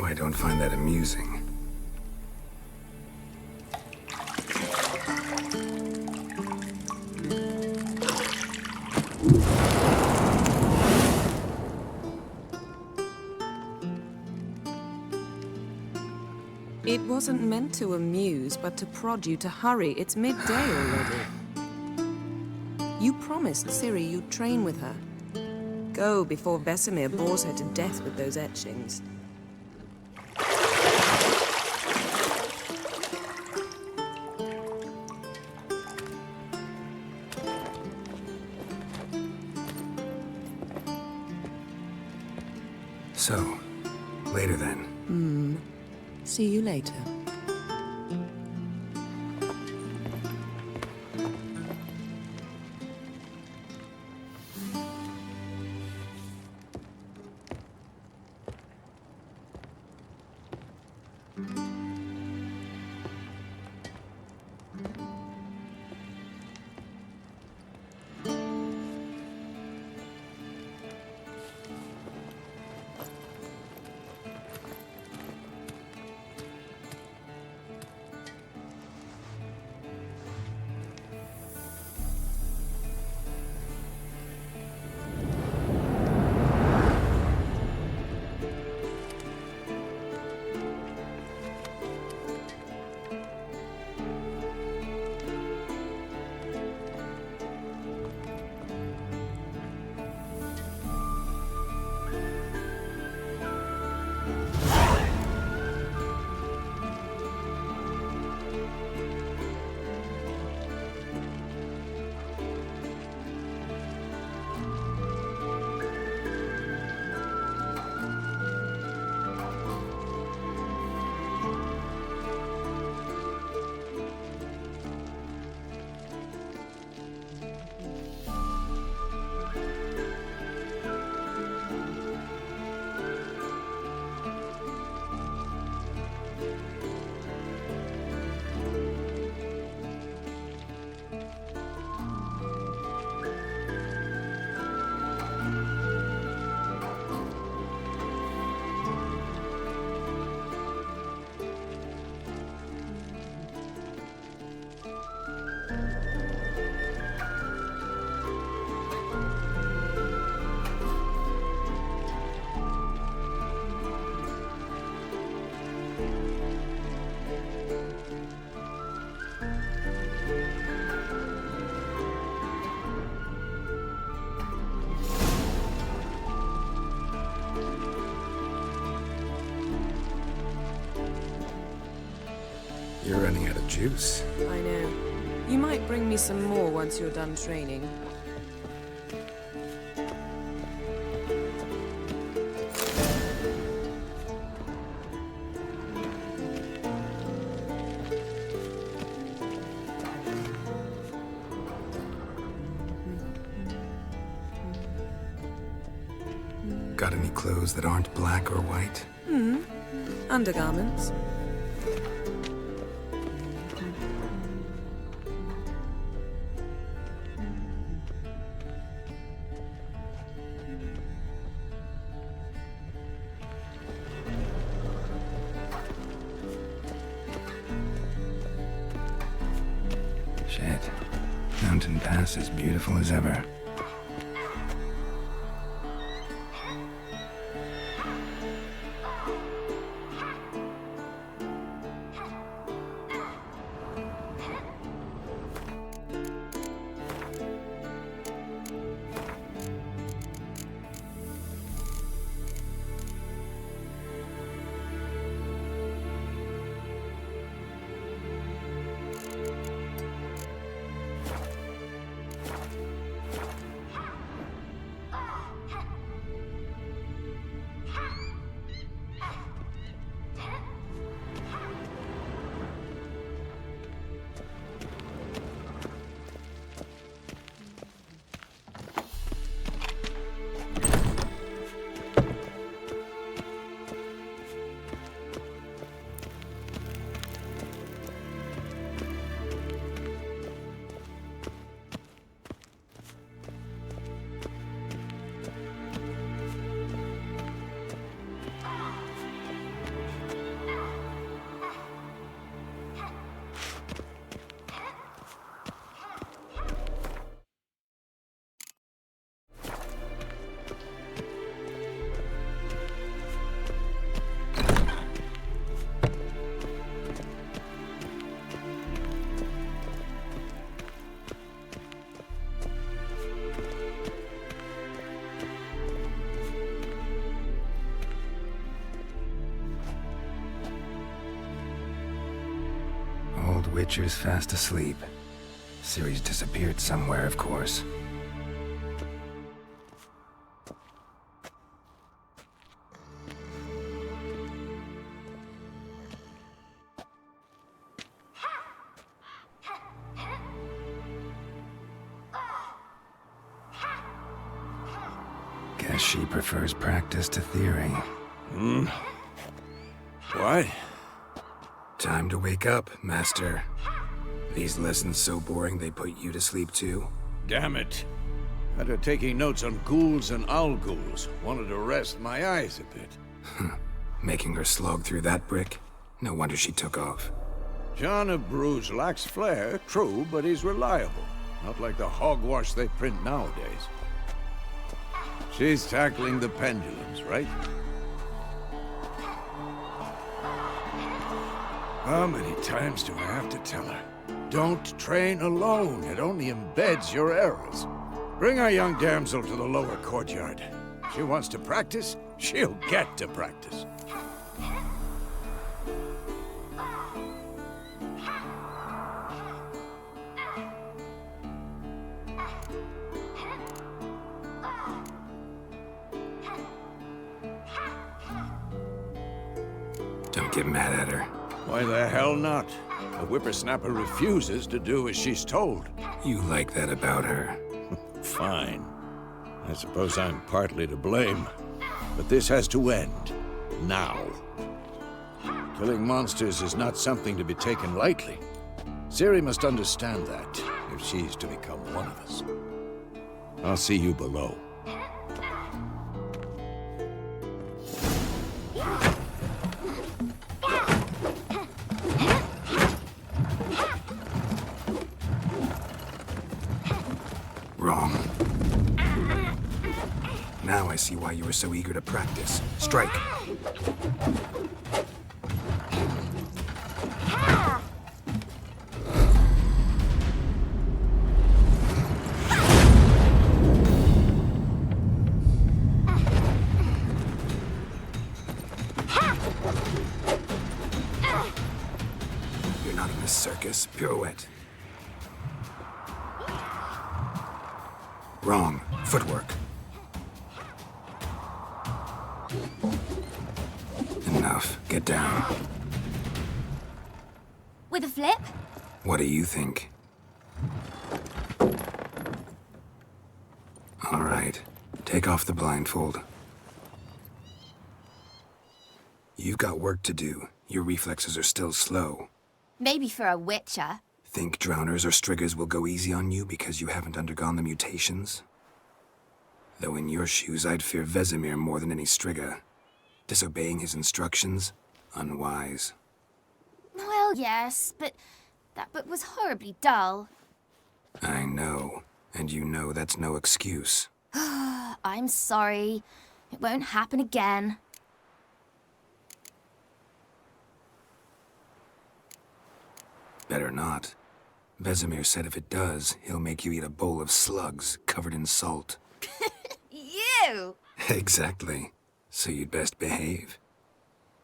I don't find that amusing. It wasn't meant to amuse, but to prod you to hurry. It's midday already. You promised Ciri you'd train with her. Go before Vesemir bores her to death with those etchings. So, later then. See you later. You're running out of juice. I know. You might bring me some more once you're done training. Got any clothes that aren't black or white? Undergarments. Shit. Mountain Pass as beautiful as ever. Witcher's fast asleep. Ciri's disappeared somewhere, of course. Guess she prefers practice to theory. What? Time to wake up, Master. These lessons so boring they put you to sleep too? Damn it. Had her taking notes on ghouls and owl-ghouls. Wanted to rest my eyes a bit. Making her slog through that brick? No wonder she took off. John of Bruges lacks flair, true, but he's reliable. Not like the hogwash they print nowadays. She's tackling the pendulums, right? How many times do I have to tell her? Don't train alone. It only embeds your errors. Bring our young damsel to the lower courtyard. She wants to practice, she'll get to practice. Don't get mad at her. Why the hell not? The whippersnapper refuses to do as she's told. You like that about her. Fine. I suppose I'm partly to blame. But this has to end. Now. Killing monsters is not something to be taken lightly. Ciri must understand that, if she's to become one of us. I'll see you below. Wrong. Now I see why you were so eager to practice. Strike. You're not in a circus. Pirouette. Wrong. Footwork. Enough. Get down. With a flip? What do you think? All right. Take off the blindfold. You've got work to do. Your reflexes are still slow. Maybe for a witcher. Think drowners or striggers will go easy on you because you haven't undergone the mutations? Though in your shoes, I'd fear Vesemir more than any strigger. Disobeying his instructions? Unwise. Well, yes, but that book was horribly dull. I know. And you know that's no excuse. I'm sorry. It won't happen again. Better not. Vesemir said if it does, he'll make you eat a bowl of slugs covered in salt. You! Exactly. So you'd best behave.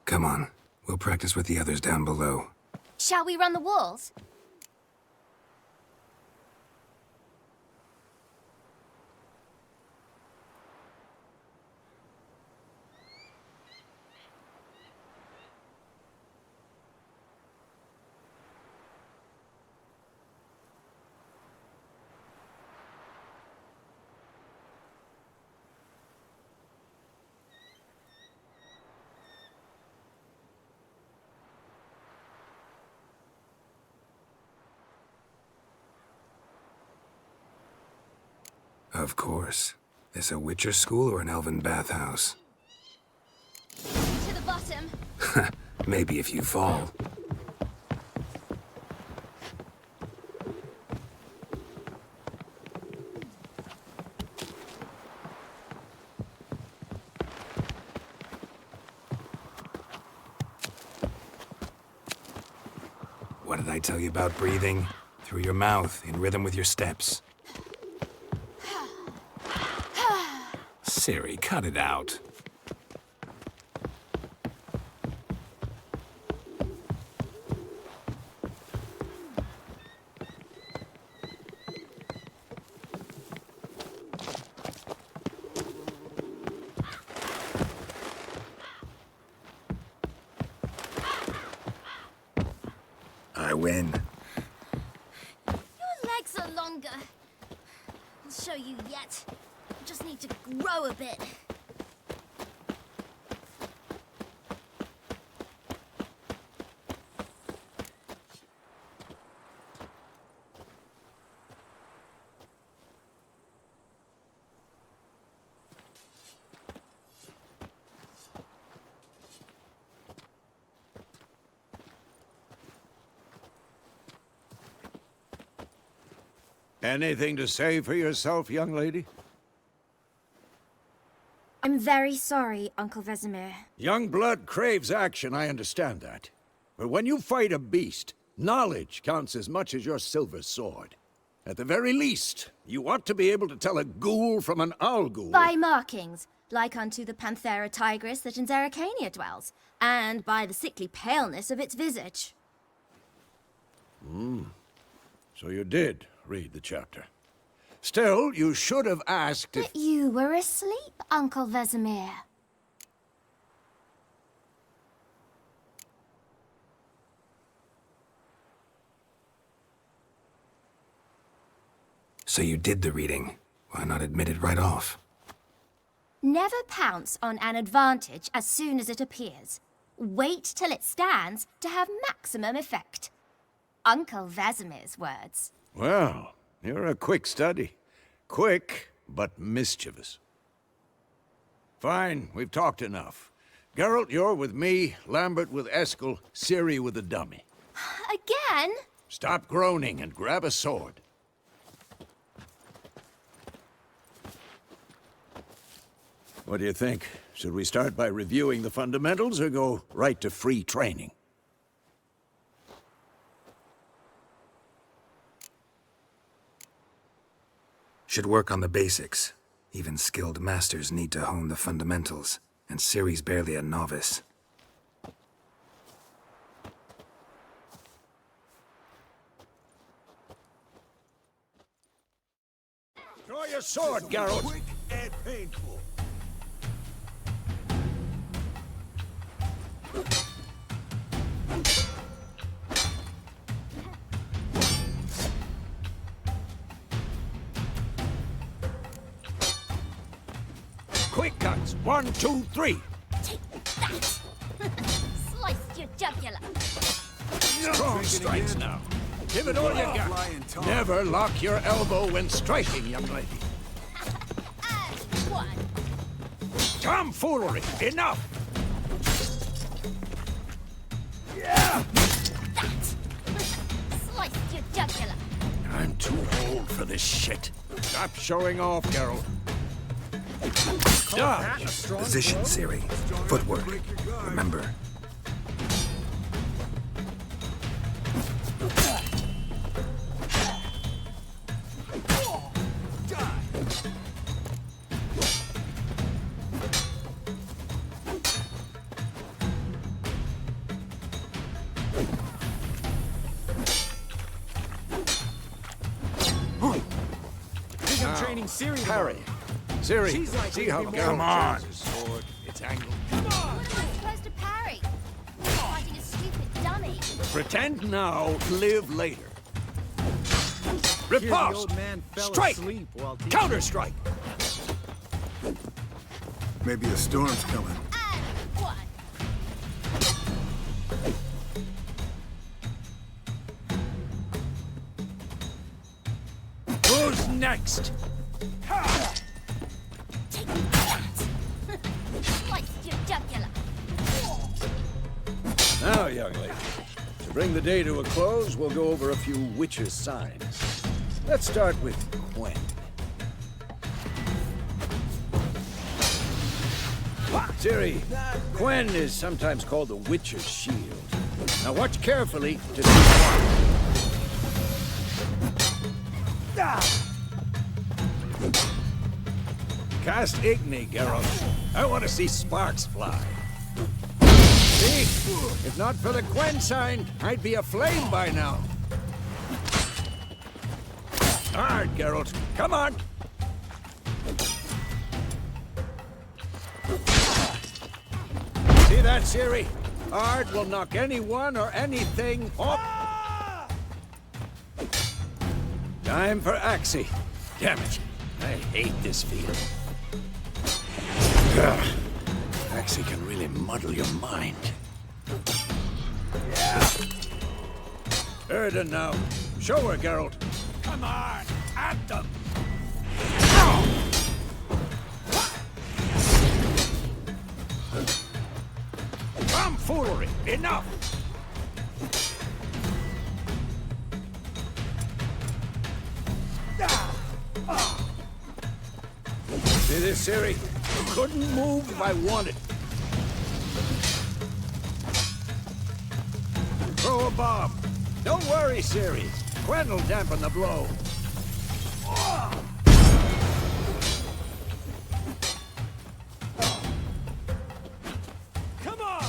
Come on. We'll practice with the others down below. Shall we run the walls? Of course. This a Witcher school or an elven bathhouse? To the bottom. Maybe if you fall. What did I tell you about breathing? Through your mouth, in rhythm with your steps. Ciri, cut it out. I win. Your legs are longer. I'll show you yet. You just need to grow a bit. Anything to say for yourself, young lady? I'm very sorry, Uncle Vesemir. Young blood craves action, I understand that. But when you fight a beast, knowledge counts as much as your silver sword. At the very least, you ought to be able to tell a ghoul from an owl ghoul. By markings, like unto the Panthera tigris that in Zerrikania dwells, and by the sickly paleness of its visage. So you did read the chapter. Still, you should have asked if... But you were asleep, Uncle Vesemir. So you did the reading. Why not admit it right off? Never pounce on an advantage as soon as it appears. Wait till it stands to have maximum effect. Uncle Vesemir's words. Well, you're a quick study. Quick, but mischievous. Fine, we've talked enough. Geralt, you're with me, Lambert with Eskel, Ciri with the dummy. Again? Stop groaning and grab a sword. What do you think? Should we start by reviewing the fundamentals or go right to free training? Should work on the basics. Even skilled masters need to hone the fundamentals, and Ciri's barely a novice. Draw your sword, Geralt! Quick and painful. Quick cuts! 1, 2, 3! Take that! Sliced your jugular. Strong strikes now. Give it all you got. Flying tongue. Never lock your elbow when striking, young lady. And one. Tomfoolery! Enough! That! Sliced your jugular. I'm too old for this shit. Stop showing off, Geralt. Dodge! Position, Ciri. Footwork. Remember. Training Ciri. Parry. Ciri, She's like see how more- Geralt Come on. draws his sword. It's angled. What am I supposed to parry? I'm fighting a stupid dummy. Pretend now, live later. Here the Riposte! old man fell Strike! asleep while teaching. Counter-strike! Maybe a storm's coming. And one. Who's next? Take that! Sliced your jugular. Now, young lady, to bring the day to a close, we'll go over a few witches' signs. Let's start with Gwen. Ciri, Gwen is sometimes called the Witcher's Shield. Now watch carefully to see why. Cast Igni, Geralt. I want to see sparks fly. See? If not for the Gwen sign, I'd be aflame by now. Hard, Geralt. Come on. See that, Ciri? Ard will knock anyone or anything off. Time for Axie. Damn it. I hate this feeling. Ugh. Axie can really muddle your mind. Yeah. Erden now. Show her, Geralt. Come on, at them! Tomfoolery! Enough! See this, Ciri? I couldn't move if I wanted. Throw a bomb. Don't worry, Ciri. Gwen will dampen the blow. Come on!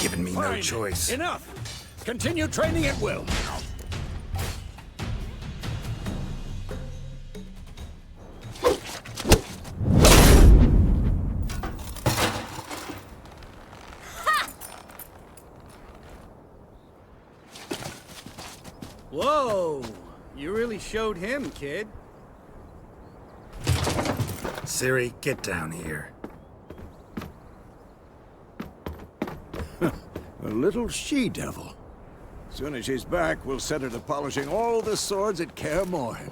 Given me no Fine. choice. Enough. Continue training at will. Whoa! You really showed him, kid. Ciri, get down here. A little she-devil. Soon as she's back, we'll set her to polishing all the swords at Kaer Morhen.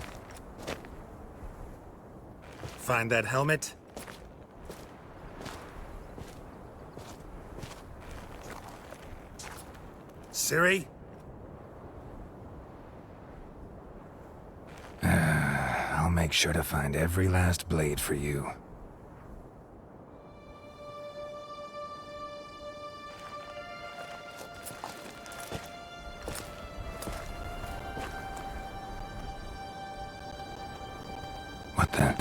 Find that helmet? Ciri? I'll make sure to find every last blade for you. What the?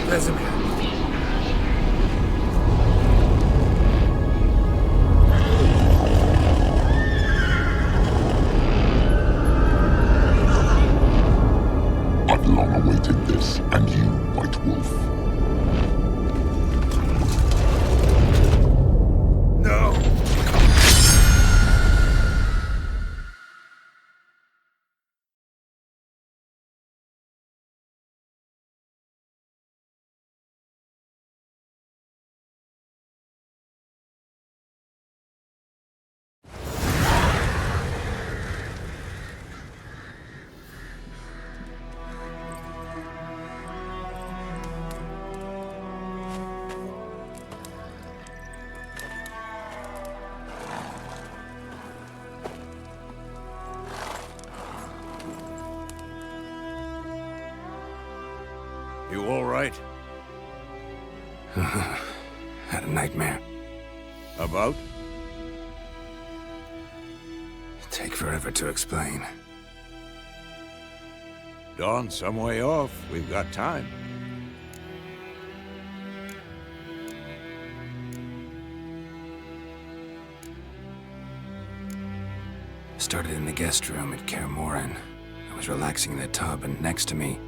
Vesemir. I've long awaited this, and you, White Wolf. No! You all right? Had a nightmare. About? Take forever to explain. Dawn's some way off. We've got time. Started in the guest room at Kaer Morhen. I was relaxing in the tub, and next to me,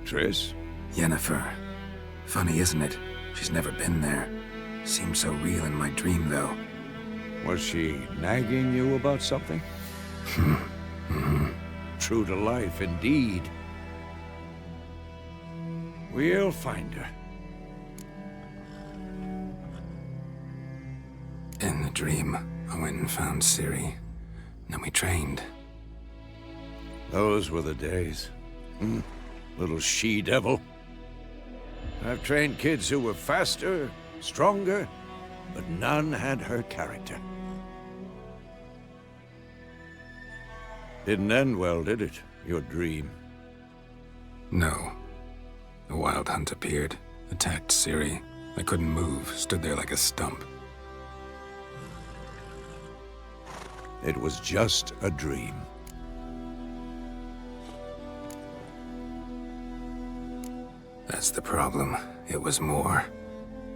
Triss? Yennefer. Funny, isn't it? She's never been there. Seemed so real in my dream, though. Was she nagging you about something? True to life, indeed. We'll find her. In the dream, I went and found Ciri. Then we trained. Those were the days. Little she-devil. I've trained kids who were faster, stronger, but none had her character. Didn't end well, did it? Your dream? No. The Wild Hunt appeared, attacked Ciri. I couldn't move, stood there like a stump. It was just a dream. That's the problem. It was more.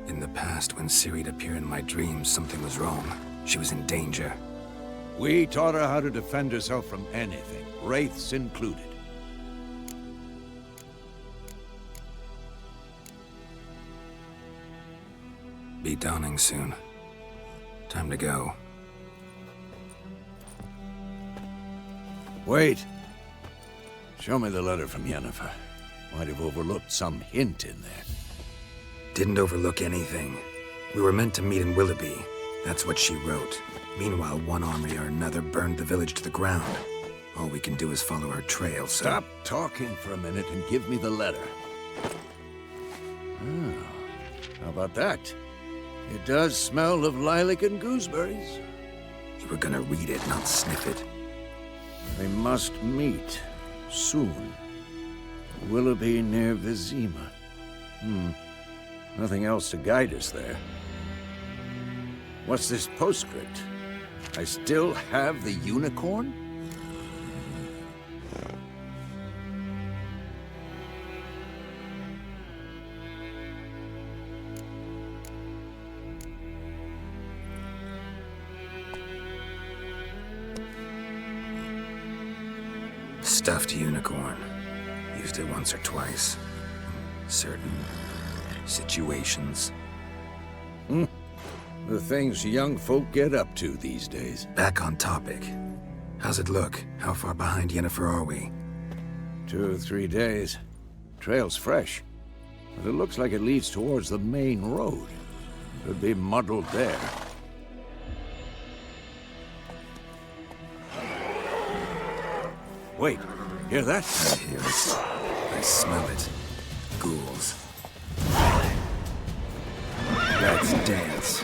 In the past, when Ciri'd appear in my dreams, something was wrong. She was in danger. We taught her how to defend herself from anything, wraiths included. Be dawning soon. Time to go. Wait. Show me the letter from Yennefer. Might have overlooked some hint in there. Didn't overlook anything. We were meant to meet in Willoughby. That's what she wrote. Meanwhile, one army or another burned the village to the ground. All we can do is follow her trail, so... Stop talking for a minute and give me the letter. Oh, how about that? It does smell of lilac and gooseberries. You were gonna read it, not sniff it. We must meet soon. Willoughby near Vizima. Nothing else to guide us there. What's this postscript? I still have the unicorn? Stuffed unicorn. Used it once or twice. Certain situations. The things young folk get up to these days. Back on topic. How's it look? How far behind Yennefer are we? 2 or 3 days. Trail's fresh, but it looks like it leads towards the main road. Could be muddled there. Wait, hear that? I hear it. I smell it. Ghouls. Let's dance.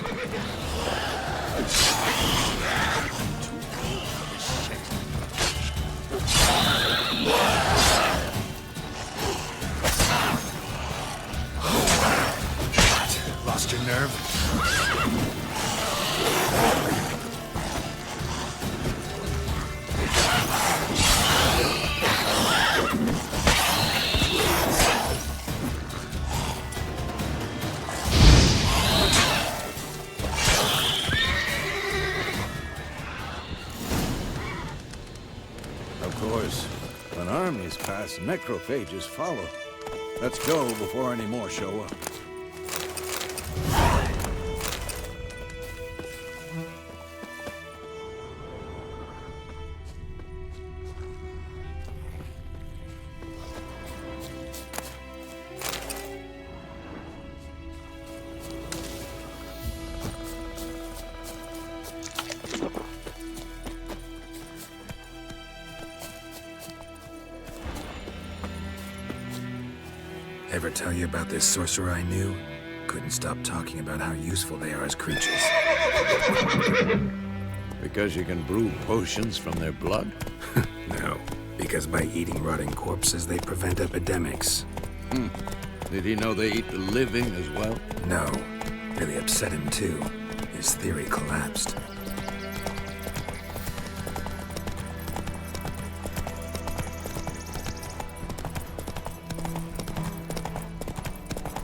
Lost your nerve? Of course, when armies pass, necrophages follow. Let's go before any more show up. Ever tell you about this sorcerer I knew? Couldn't stop talking about how useful they are as creatures. Because you can brew potions from their blood? No, because by eating rotting corpses, they prevent epidemics. Did he know they eat the living as well? No, really upset him too. His theory collapsed.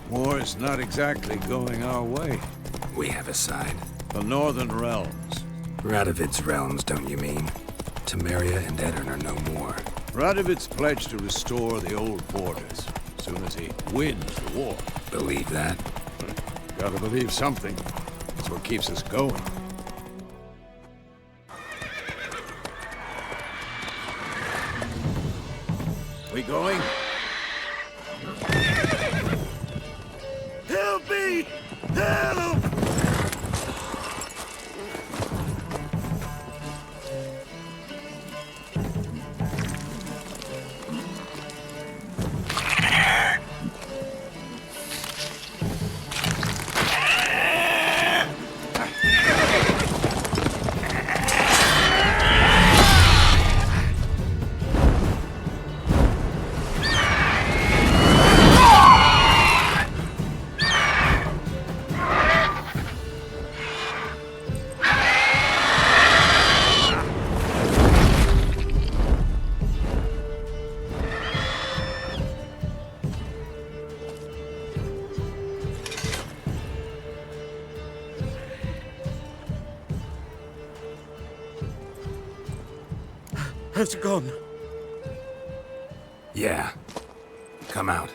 War's not exactly going our way. We have a side. The Northern Realms. Radovid's realms, don't you mean? Temeria and Edirn are no more. Radovid's pledged to restore the old borders as soon as he wins the war. Believe that? Gotta believe something. That's what keeps us going. We going? Help me! Help! Has it gone? Yeah. Come out.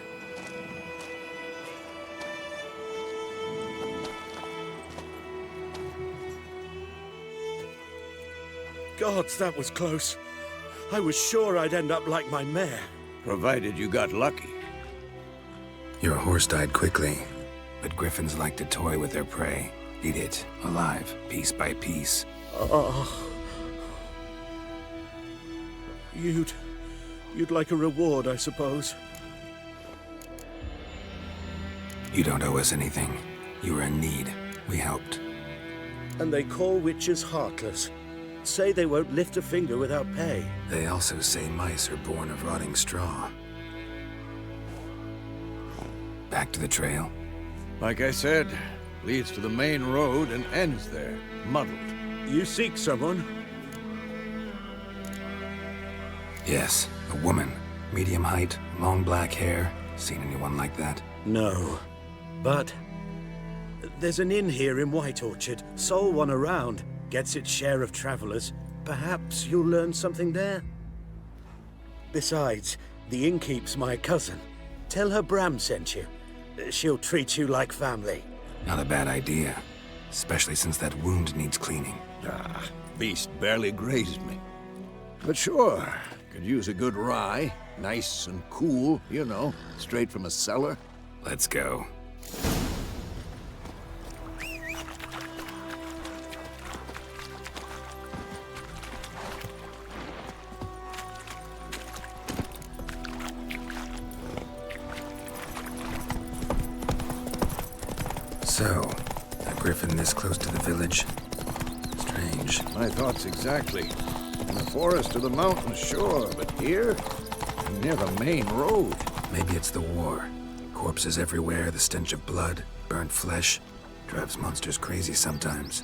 Gods, that was close. I was sure I'd end up like my mare. Provided you got lucky. Your horse died quickly, but griffins like to toy with their prey. Eat it, alive, piece by piece. You'd like a reward, I suppose. You don't owe us anything. You were in need. We helped. And they call witches heartless. Say they won't lift a finger without pay. They also say mice are born of rotting straw. Back to the trail. Like I said, leads to the main road and ends there, muddled. You seek someone? Yes, a woman. Medium height, long black hair. Seen anyone like that? No. But there's an inn here in White Orchard. Sole one around. Gets its share of travelers. Perhaps you'll learn something there? Besides, the innkeep's my cousin. Tell her Bram sent you. She'll treat you like family. Not a bad idea. Especially since that wound needs cleaning. Ah, beast barely grazed me. But sure, could use a good rye. Nice and cool, you know, straight from a cellar. Let's go. So, a griffin this close to the village? Strange. My thoughts exactly. In the forest or the mountains, sure, but here? Near the main road. Maybe it's the war. Corpses everywhere, the stench of blood, burnt flesh. Drives monsters crazy sometimes.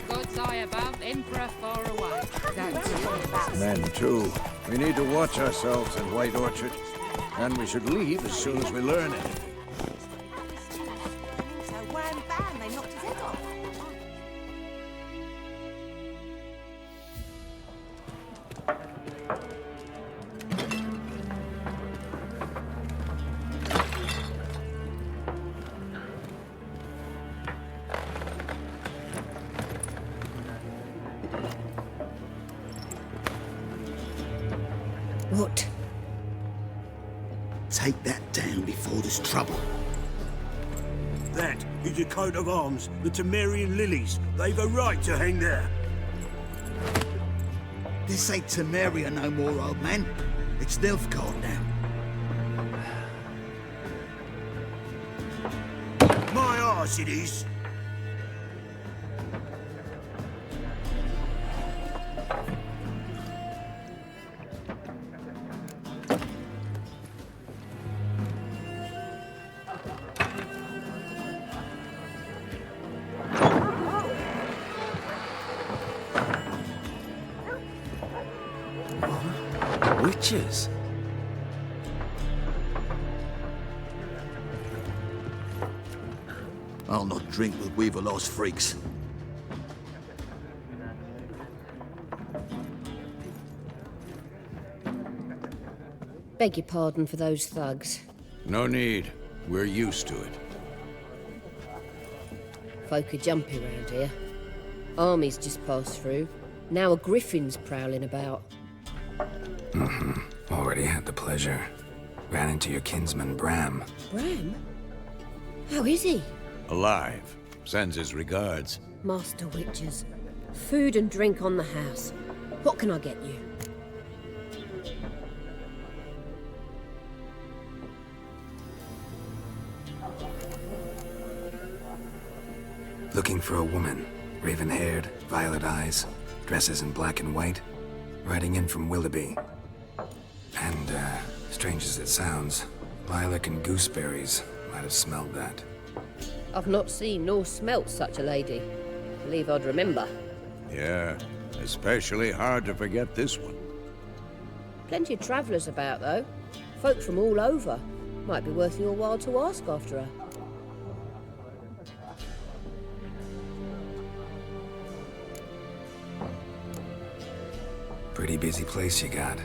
God's eye above, Emperor far away. Men, too. We need to watch ourselves in White Orchard. And we should leave as soon as we learn anything. So wham bam, they knocked his head off. What? Take that down before there's trouble. That is a coat of arms, the Temerian lilies. They've a right to hang there. This ain't Temeria no more, old man. It's Nilfgaard now. My arse it is. Witches? I'll not drink with Weaverlaw's freaks. Beg your pardon for those thugs. No need. We're used to it. Folk are jumpy round here. Armies just passed through. Now a griffin's prowling about. Already had the pleasure. Ran into your kinsman, Bram. Bram? How is he? Alive. Sends his regards. Master Witches. Food and drink on the house. What can I get you? Looking for a woman. Raven-haired, violet eyes, dresses in black and white. Riding in from Willoughby. And, strange as it sounds, lilac and gooseberries might have smelled that. I've not seen nor smelt such a lady. Believe I'd remember. Yeah, especially hard to forget this one. Plenty of travellers about, though. Folk from all over. Might be worth your while to ask after her. Pretty busy place you got.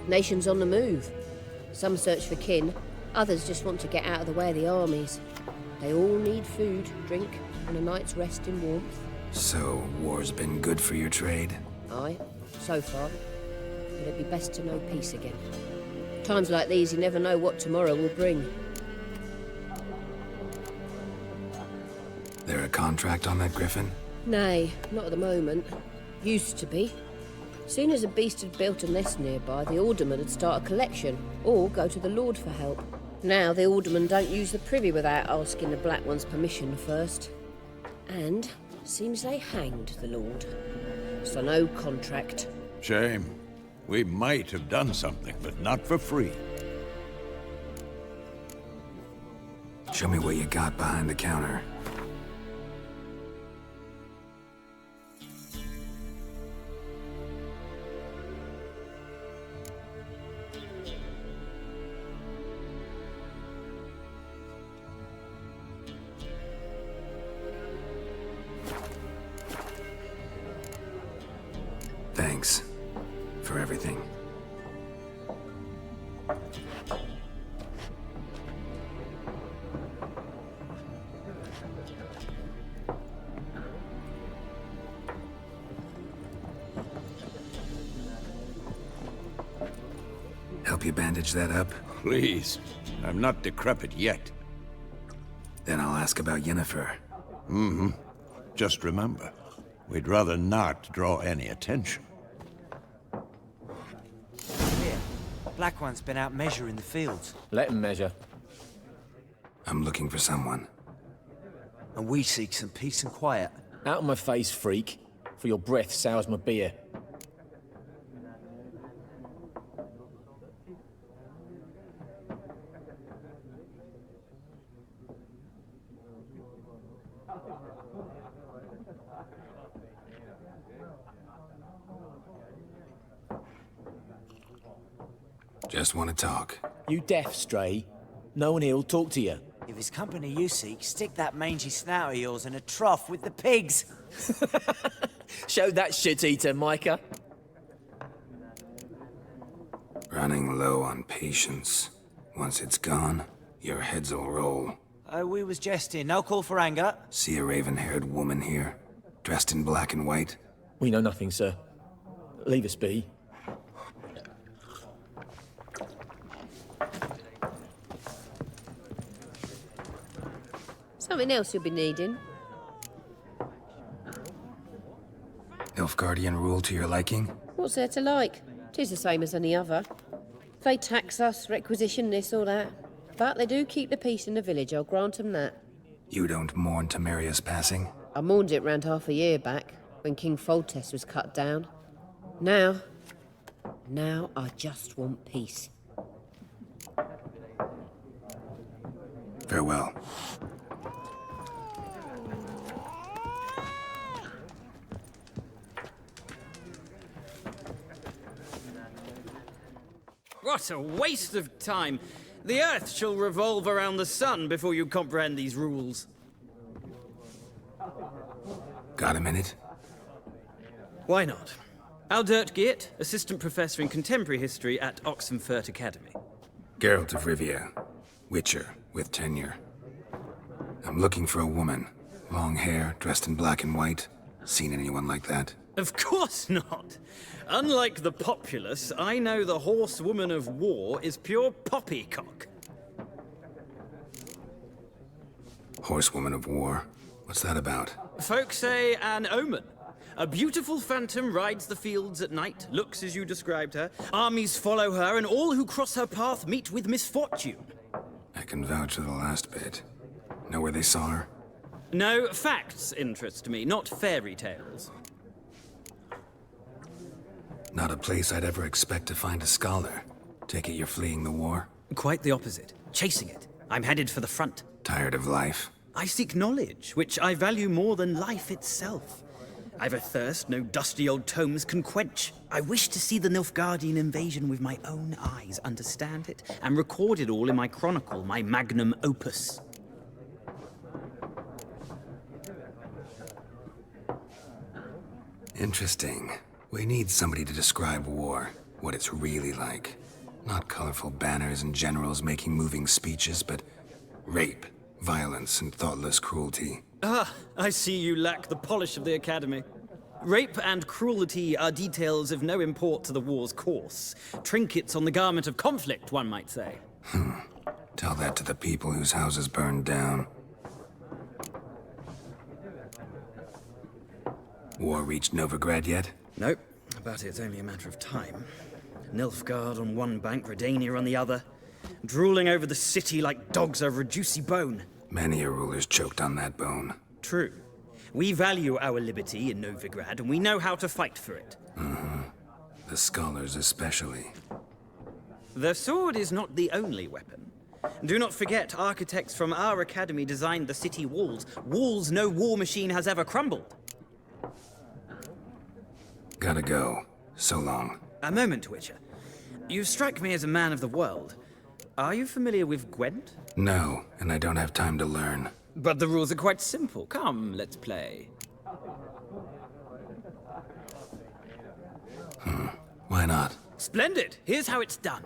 Nations on the move. Some search for kin, others just want to get out of the way of the armies. They all need food, drink, and a night's rest in warmth. So, war's been good for your trade? Aye, so far. But it'd be best to know peace again. Times like these, you never know what tomorrow will bring. There a contract on that griffin? Nay, not at the moment. Used to be. Soon as a beast had built a nest nearby, the alderman would start a collection, or go to the Lord for help. Now the aldermen don't use the privy without asking the Black One's permission first. And seems they hanged the Lord. So no contract. Shame. We might have done something, but not for free. Show me what you got behind the counter. Thanks for everything. Help you bandage that up? Please. I'm not decrepit yet. Then I'll ask about Yennefer. Mm-hmm. Just remember, we'd rather not draw any attention. Here, Black One's been out measuring the fields. Let him measure. I'm looking for someone. And we seek some peace and quiet. Out of my face, freak. For your breath sours my beer. Just want to talk. You deaf, Stray? No one here'll talk to you. If it's company you seek, stick that mangy snout of yours in a trough with the pigs. Show that shit-eater, Micah. Running low on patience. Once it's gone, your heads'll roll. Oh, we was jesting. No call for anger. See a raven-haired woman here, dressed in black and white? We know nothing, sir. Leave us be. Something else you'll be needing. Nilfgaardian rule to your liking? What's there to like? 'Tis the same as any other. They tax us, requisition this or that. But they do keep the peace in the village, I'll grant 'em that. You don't mourn Temeria's passing? I mourned it round half a year back, when King Foltest was cut down. Now I just want peace. Farewell. What a waste of time! The Earth shall revolve around the sun before you comprehend these rules. Got a minute? Why not? Aldert Geert, Assistant Professor in Contemporary History at Oxenfurt Academy. Geralt of Rivia. Witcher, with tenure. I'm looking for a woman. Long hair, dressed in black and white. Seen anyone like that? Of course not! Unlike the populace, I know the horsewoman of war is pure poppycock. Horsewoman of war? What's that about? Folk say an omen. A beautiful phantom rides the fields at night, looks as you described her. Armies follow her, and all who cross her path meet with misfortune. I can vouch for the last bit. Know where they saw her? No, facts interest me, not fairy tales. Not a place I'd ever expect to find a scholar. Take it you're fleeing the war? Quite the opposite. Chasing it. I'm headed for the front. Tired of life? I seek knowledge, which I value more than life itself. I've a thirst no dusty old tomes can quench. I wish to see the Nilfgaardian invasion with my own eyes, understand it, and record it all in my chronicle, my magnum opus. Interesting. We need somebody to describe war, what it's really like. Not colorful banners and generals making moving speeches, but rape, violence, and thoughtless cruelty. Ah, I see you lack the polish of the Academy. Rape and cruelty are details of no import to the war's course. Trinkets on the garment of conflict, one might say. Tell that to the people whose houses burned down. War reached Novigrad yet? Nope, but it's only a matter of time. Nilfgaard on one bank, Redania on the other, drooling over the city like dogs over a juicy bone. Many a ruler's choked on that bone. True. We value our liberty in Novigrad, and we know how to fight for it. The scholars especially. The sword is not the only weapon. Do not forget, architects from our academy designed the city walls. Walls no war machine has ever crumbled. Gotta go. So long. A moment, Witcher. You strike me as a man of the world. Are you familiar with Gwent? No, and I don't have time to learn. But the rules are quite simple. Come, let's play. Why not? Splendid! Here's how it's done.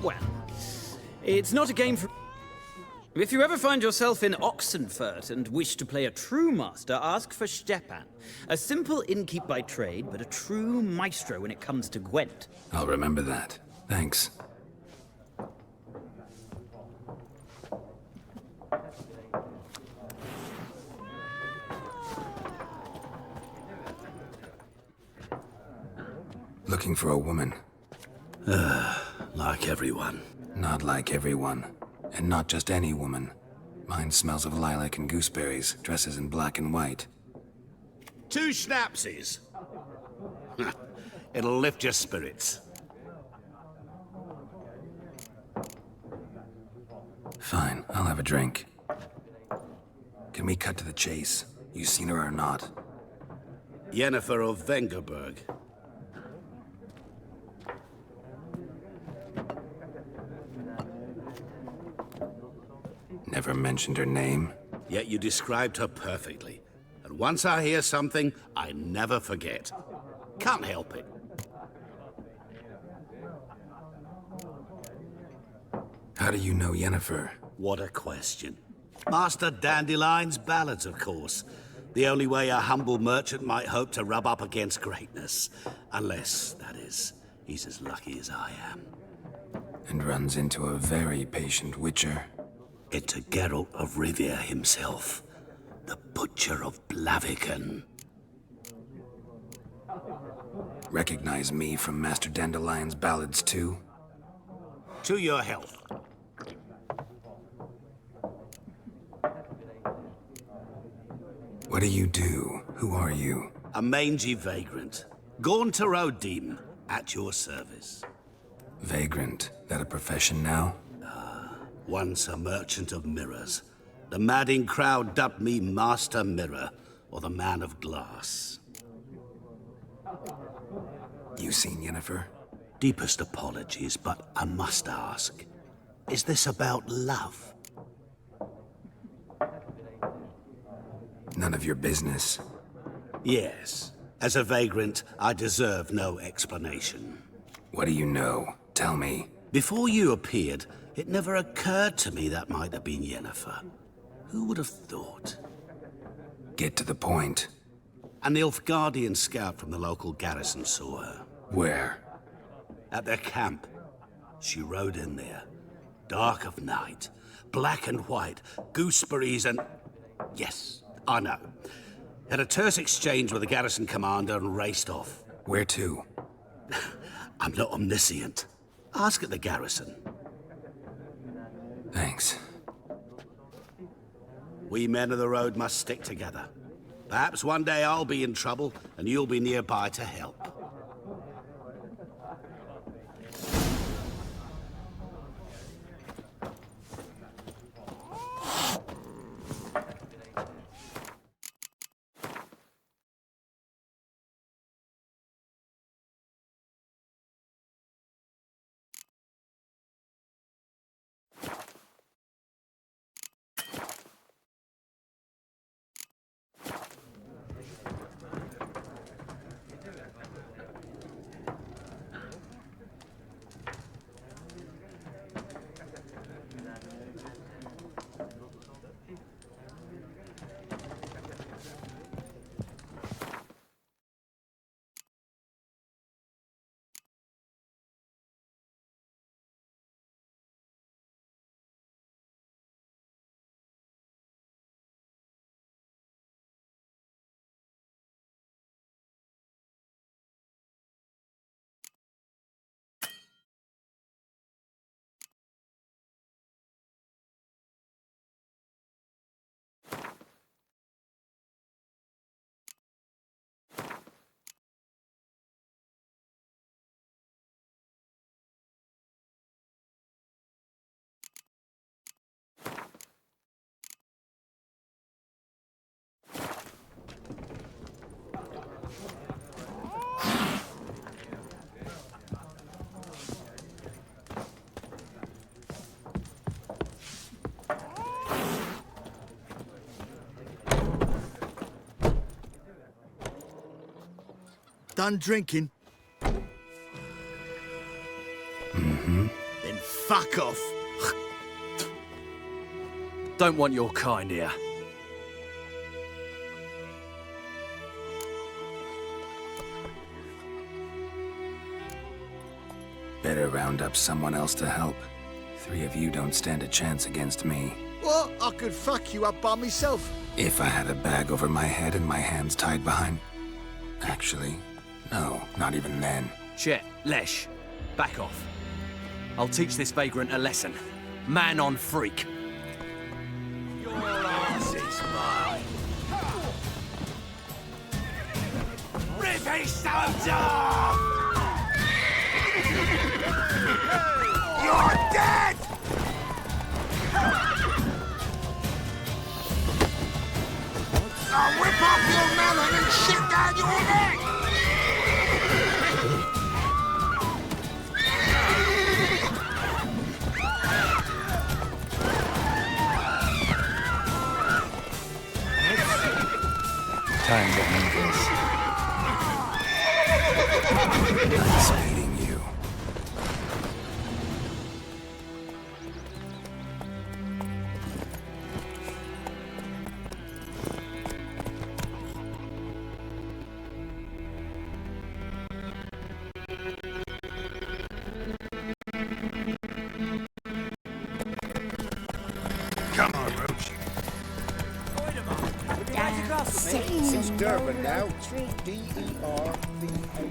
Well, it's not a game for... If you ever find yourself in Oxenfurt and wish to play a true master, ask for Stepan. A simple innkeep by trade, but a true maestro when it comes to Gwent. I'll remember that. Thanks. Looking for a woman. Like everyone. Not like everyone. And not just any woman. Mine smells of lilac and gooseberries, dresses in black and white. 2 schnapsies. It'll lift your spirits. Fine, I'll have a drink. Can we cut to the chase? You seen her or not? Yennefer of Vengerberg. Never mentioned her name. Yet you described her perfectly. And once I hear something, I never forget. Can't help it. How do you know Yennefer? What a question. Master Dandelion's ballads, of course. The only way a humble merchant might hope to rub up against greatness. Unless, that is, he's as lucky as I am. And runs into a very patient witcher. Into Geralt of Rivia himself. The Butcher of Blaviken. Recognize me from Master Dandelion's ballads, too? To your health. What do you do? Who are you? A mangy vagrant. Gaunter O'Deem, at your service. Vagrant? That a profession now? Once a merchant of mirrors. The madding crowd dubbed me Master Mirror, or the Man of Glass. You seen Yennefer? Deepest apologies, but I must ask. Is this about love? None of your business. Yes. As a vagrant, I deserve no explanation. What do you know? Tell me. Before you appeared, it never occurred to me that might have been Yennefer. Who would have thought? Get to the point. A Nilfgaardian scout from the local garrison saw her. Where? At their camp. She rode in there. Dark of night. Black and white. Gooseberries and... Yes, I know. Had a terse exchange with the garrison commander and raced off. Where to? I'm not omniscient. Ask at the garrison. Thanks. We men of the road must stick together. Perhaps one day I'll be in trouble, and you'll be nearby to help. Done drinking? Mm-hmm. Then Fuck off. Don't want your kind here. Better round up someone else to help. 3 of you don't stand a chance against me. What? I could fuck you up by myself. If I had a bag over my head and my hands tied behind... Actually, no, not even then. Chet, Lesh, back off. I'll teach this vagrant a lesson. Man on freak. Your ass is mine. Rip his stones off! You're dead! I'll whip off your melon and shit down your neck! Time to end this. I'm speeding you. Come on, Roach. It's Durban now. D-E-R-B-A.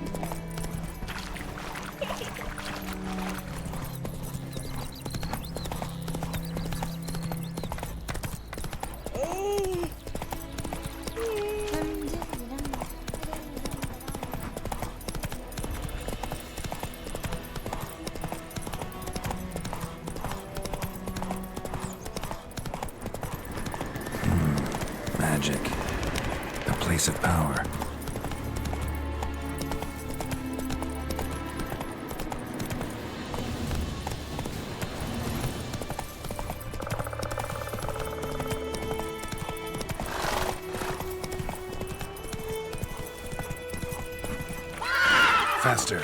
Magic. A place of power. Faster.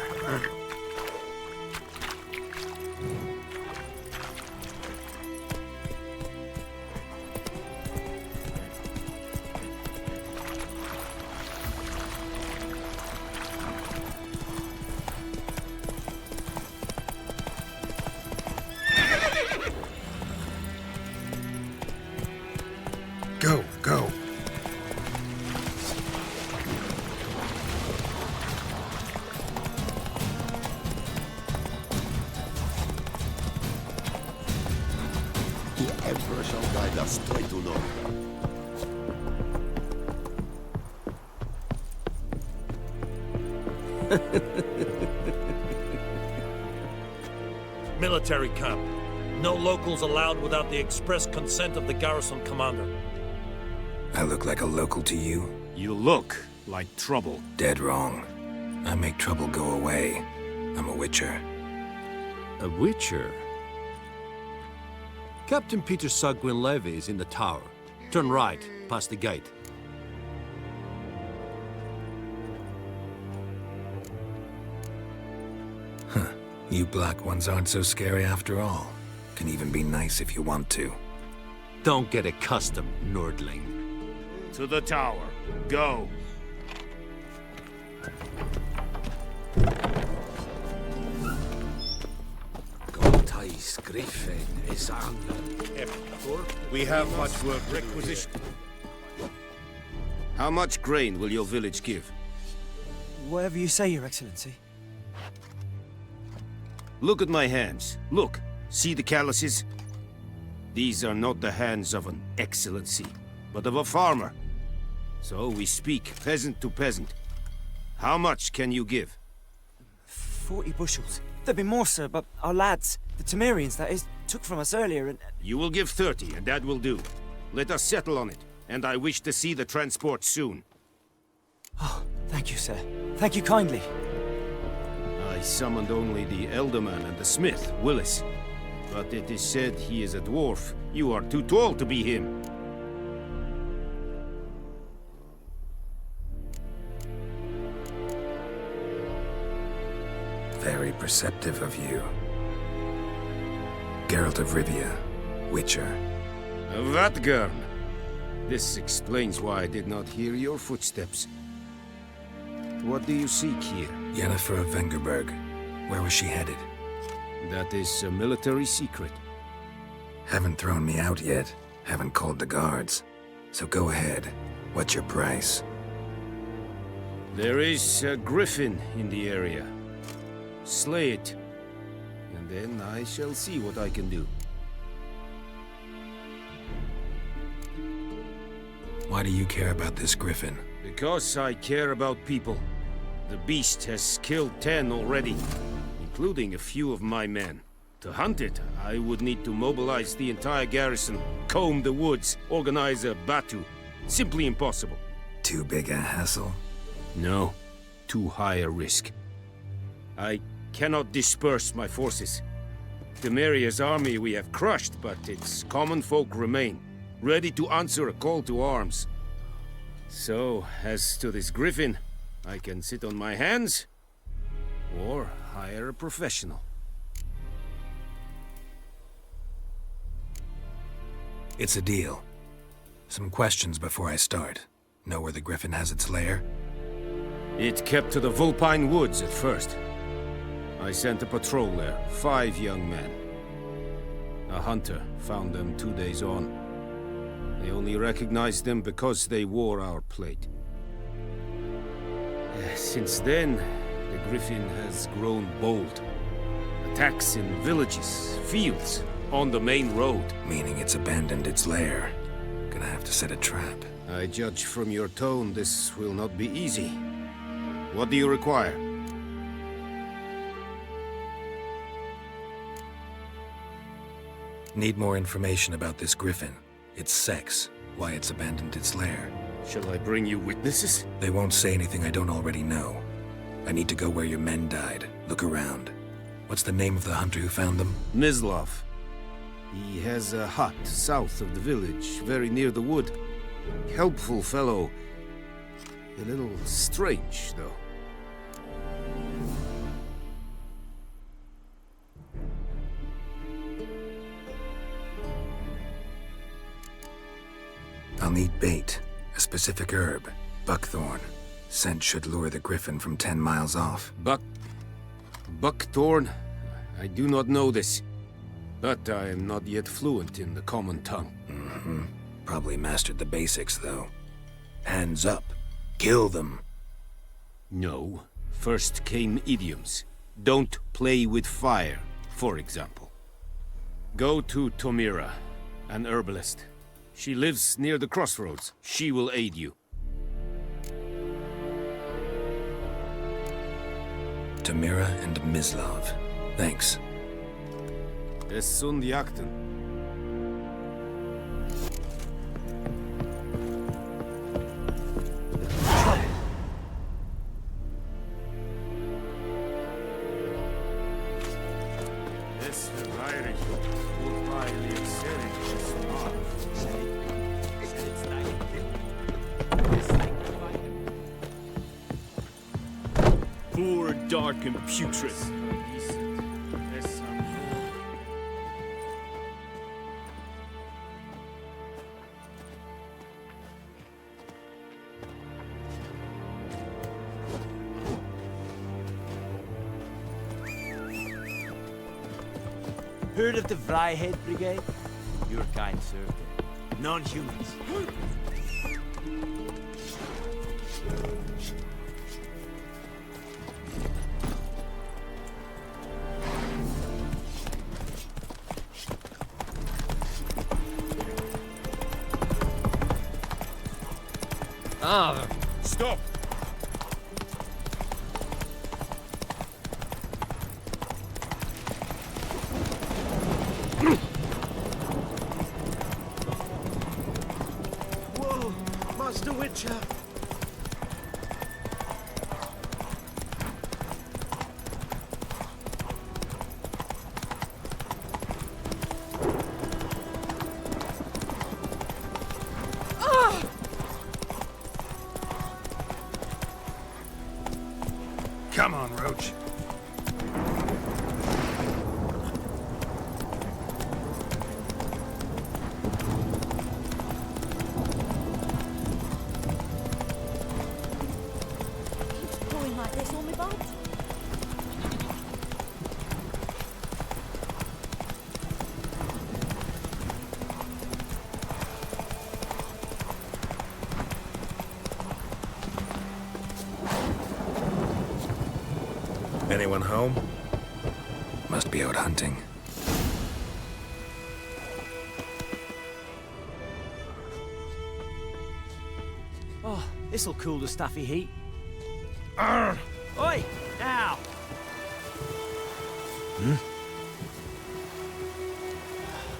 Go, go. The Emperor shall guide us straight to Lord. Military camp. No locals allowed without the express consent of the garrison commander. I look like a local to you? You look like trouble. Dead wrong. I make trouble go away. I'm a witcher. A witcher? Captain Peter Sagwin Levy is in the tower. Turn right, past the gate. Huh. You black ones aren't so scary after all. Can even be nice if you want to. Don't get accustomed, Nordling. To the tower. Go. We have much work requisitioned. How much grain will your village give? Whatever you say, Your Excellency. Look at my hands. Look. See the calluses? These are not the hands of an excellency, but of a farmer. So we speak peasant to peasant. How much can you give? 40 bushels. There'd be more, sir, but our lads, the Temerians, that is, took from us earlier and... You will give 30, and that will do. Let us settle on it, and I wish to see the transport soon. Oh, thank you, sir. Thank you kindly. I summoned only the Elderman and the smith, Willis. But it is said he is a dwarf. You are too tall to be him. Very perceptive of you. Geralt of Rivia, Witcher. Vatt'ghern! This explains why I did not hear your footsteps. What do you seek here? Yennefer of Vengerberg. Where was she headed? That is a military secret. Haven't thrown me out yet. Haven't called the guards. So go ahead. What's your price? There is a griffin in the area. Slay it. And then I shall see what I can do. Why do you care about this griffin? Because I care about people. The beast has killed 10 already, including a few of my men. To hunt it, I would need to mobilize the entire garrison, comb the woods, organize a batu. Simply impossible. Too big a hassle? No, too high a risk. I cannot disperse my forces. Temeria's army we have crushed, but its common folk remain, ready to answer a call to arms. So, as to this griffin, I can sit on my hands, or hire a professional. It's a deal. Some questions before I start. Know where the griffin has its lair? It kept to the Vulpine Woods at first. I sent a patrol there, 5 young men. A hunter found them 2 days on. They only recognized them because they wore our plate. Since then, the griffin has grown bold. Attacks in villages, fields, on the main road. Meaning it's abandoned its lair. Gonna have to set a trap. I judge from your tone this will not be easy. What do you require? Need more information about this griffin. Its sex, why it's abandoned its lair. Shall I bring you witnesses? They won't say anything I don't already know. I need to go where your men died. Look around. What's the name of the hunter who found them? Mislav. He has a hut south of the village, very near the wood. Helpful fellow. A little strange, though. I'll need bait. A specific herb. Buckthorn. Scent should lure the griffin from 10 miles off. Buckthorn? I do not know this. But I am not yet fluent in the common tongue. Mm-hmm. Probably mastered the basics, though. Hands up. Kill them. No. First came idioms. Don't play with fire, for example. Go to Tomira, an herbalist. She lives near the crossroads. She will aid you. Tomira and Mislav. Thanks. Es sunt jakten. Es verweirig. Urteilig serig is not. Poor, dark, and putrid. Heard of the Vryheid Brigade? Your kind, sir. Non-humans. Stop! Whoa, Master Witcher! Come on, Roach. this on my boat? Anyone home? Must be out hunting. Oh, this'll cool the stuffy heat. Arr! Oi! Now!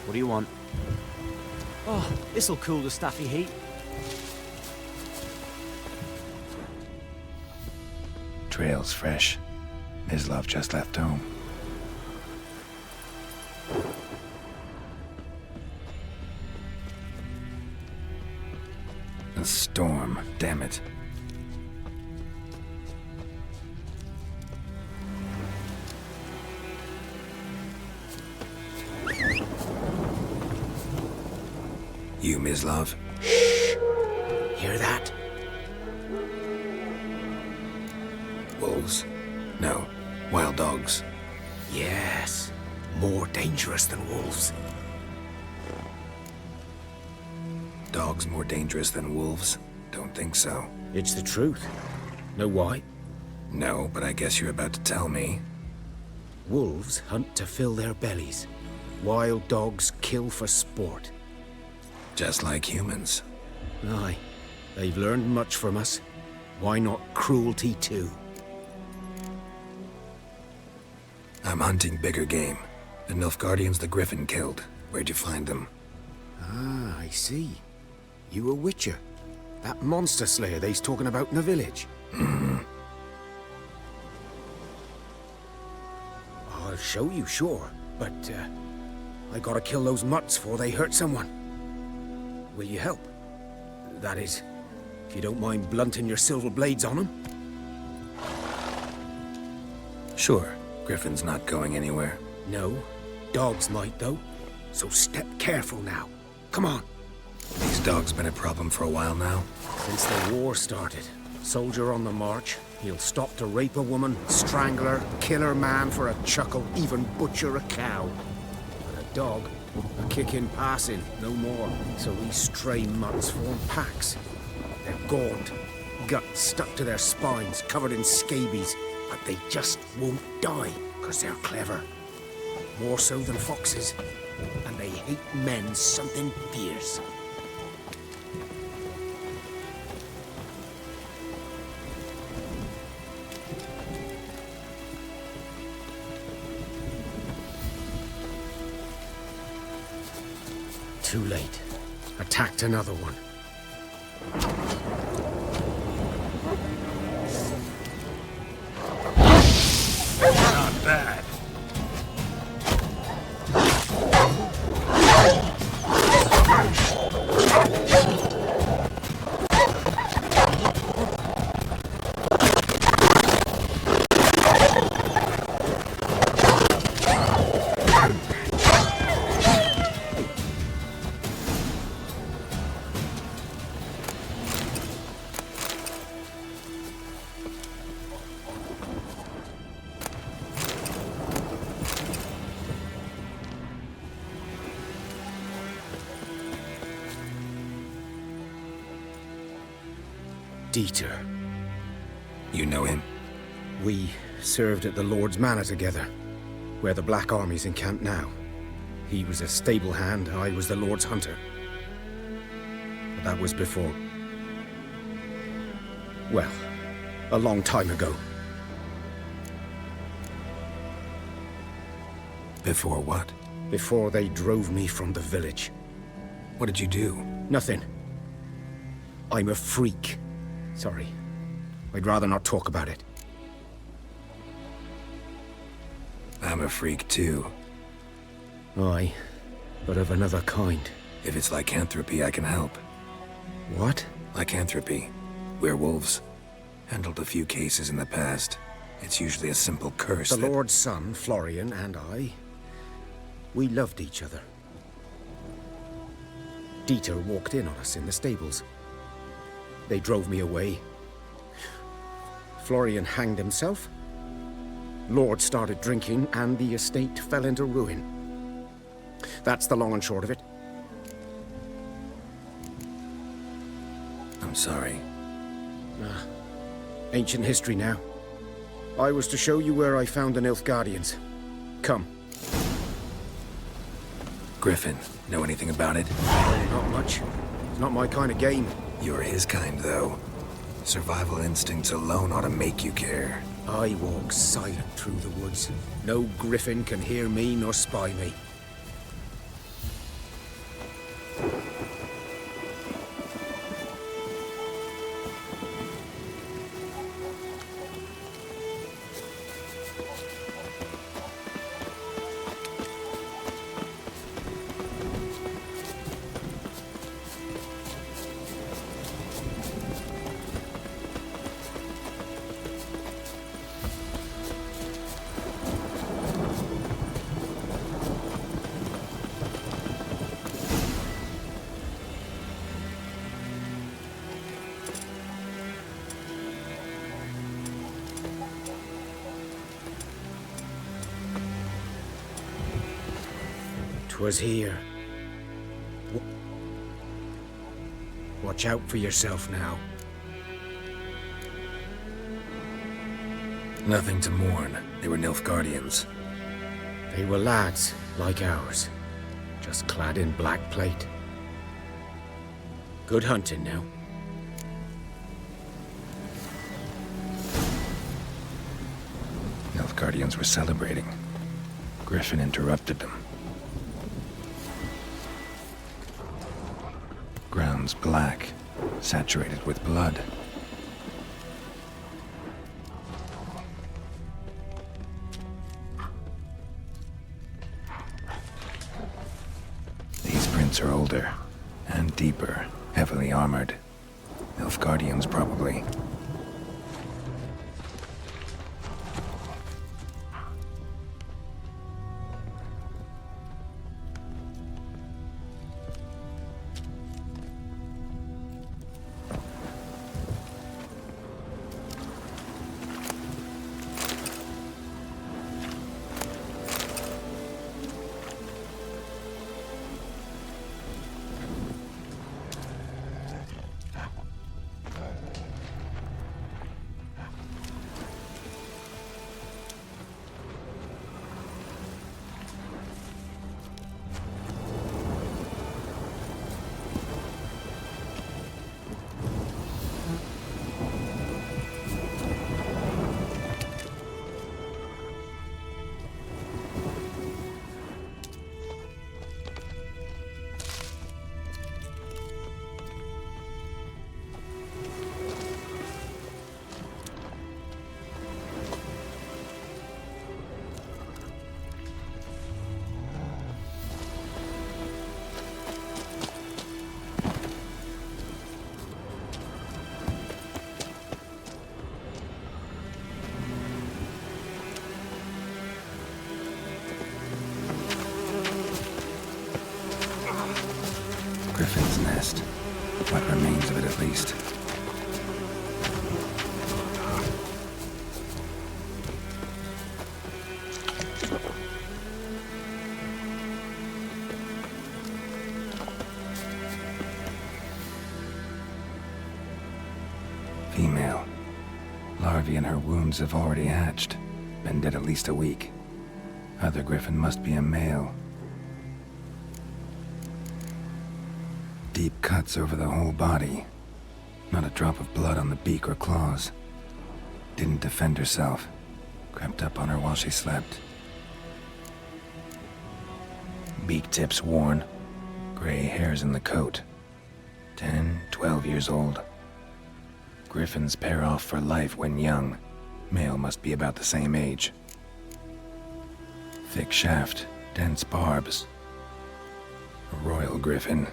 What do you want? Oh, this'll cool the stuffy heat. Trail's fresh. Mislav just left home. A storm, damn it. You, Mislav? Hear that? Wolves? No. Wild dogs. Yes. More dangerous than wolves. Dogs more dangerous than wolves? Don't think so. It's the truth. Know why? No, but I guess you're about to tell me. Wolves hunt to fill their bellies. Wild dogs kill for sport. Just like humans. Aye. They've learned much from us. Why not cruelty too? I'm hunting bigger game. The Nilfgaardians the Griffin killed. Where'd you find them? Ah, I see. You a witcher. That monster slayer they's talking about in the village. I'll show you, sure. But, I gotta kill those mutts before they hurt someone. Will you help? That is, if you don't mind blunting your silver blades on them. Sure. Griffin's not going anywhere. No. Dogs might, though. So step careful now. Come on. These dogs been a problem for a while now? Since the war started. Soldier on the march. He'll stop to rape a woman, strangle her, kill her man for a chuckle, even butcher a cow. But a dog, a kick in passing, no more. So these stray mutts form packs. They're gaunt, guts stuck to their spines, covered in scabies. But they just won't die, because they're clever. More so than foxes. And they hate men something fierce. Too late. Attacked another one. Not bad. Dieter. You know him? We served at the Lord's Manor together, where the Black Army's encamped now. He was a stable hand, I was the Lord's hunter. But that was before... well, a long time ago. Before what? Before they drove me from the village. What did you do? Nothing. I'm a freak. Sorry. I'd rather not talk about it. I'm a freak too. Aye, but of another kind. If it's lycanthropy, I can help. What? Lycanthropy. Werewolves. Handled a few cases in the past. It's usually a simple curse The Lord's son, Florian, and I... we loved each other. Dieter walked in on us in the stables. They drove me away. Florian hanged himself. Lord started drinking, and the estate fell into ruin. That's the long and short of it. I'm sorry. Ancient history now. I was to show you where I found the Nilfgaardians. Come. Griffin, know anything about it? Not much. It's not my kind of game. You're his kind, though. Survival instincts alone ought to make you care. I walk silent through the woods. No griffin can hear me nor spy me. Was here. Watch out for yourself now. Nothing to mourn. They were Nilfgaardians. They were lads, like ours. Just clad in black plate. Good hunting now. Nilfgaardians were celebrating. Griffin interrupted them. Ground's black, saturated with blood. These prints are older and deeper, heavily armored. Nilfgaardians, probably. Griffin's nest. What remains of it, at least. Female. Larvae in her wounds have already hatched. Been dead at least a week. Other griffin must be a male. Deep cuts over the whole body. Not a drop of blood on the beak or claws. Didn't defend herself. Crept up on her while she slept. Beak tips worn. Gray hairs in the coat. 10, 12 years old. Griffins pair off for life when young. Male must be about the same age. Thick shaft, dense barbs. A royal griffin.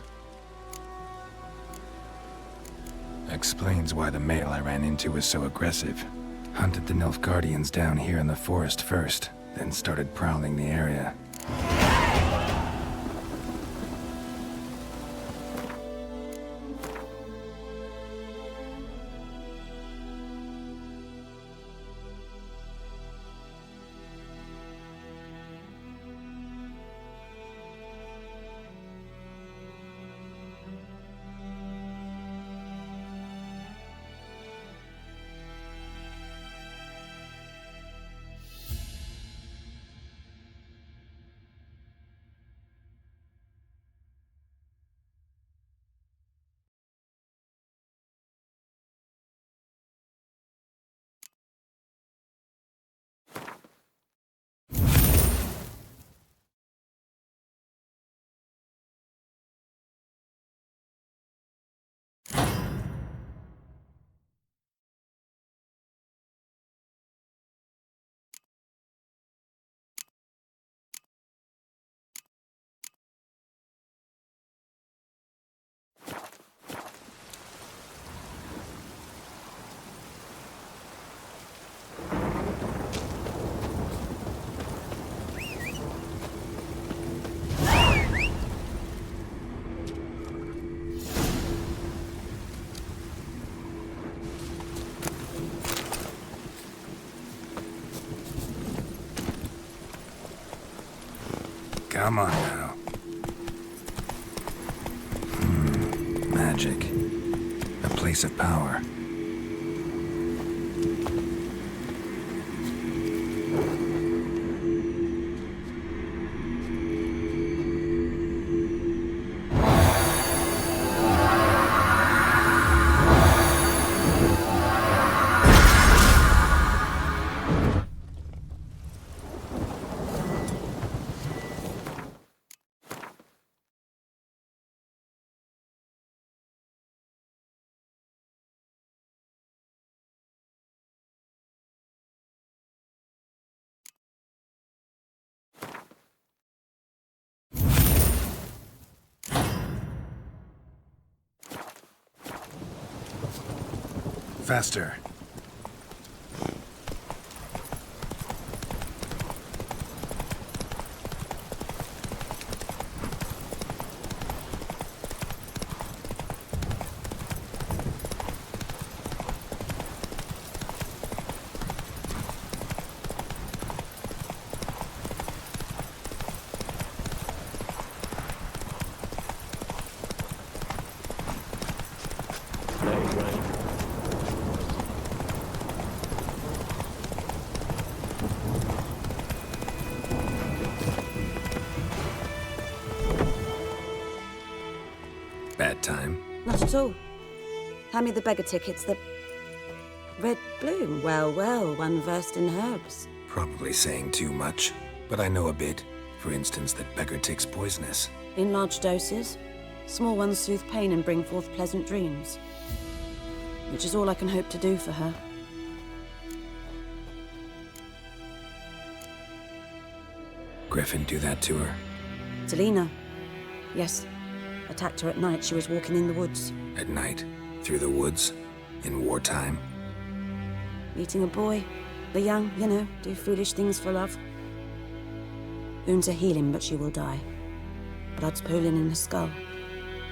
Explains why the male I ran into was so aggressive. Hunted the Nilfgaardians down here in the forest first, then started prowling the area. Come on now. Magic. A place of power. Faster. Bad time? Not at all. Hand me the beggar tickets, the red bloom. Well, well, one versed in herbs. Probably saying too much, but I know a bit. For instance, that beggar tick's poisonous. In large doses. Small ones soothe pain and bring forth pleasant dreams. Which is all I can hope to do for her. Griffin do that to her? Talina. Yes. Attacked her at night. She was walking in the woods. At night? Through the woods? In wartime? Meeting a boy. The young, you know, do foolish things for love. Wounds are healing, but she will die. Blood's pooling in her skull.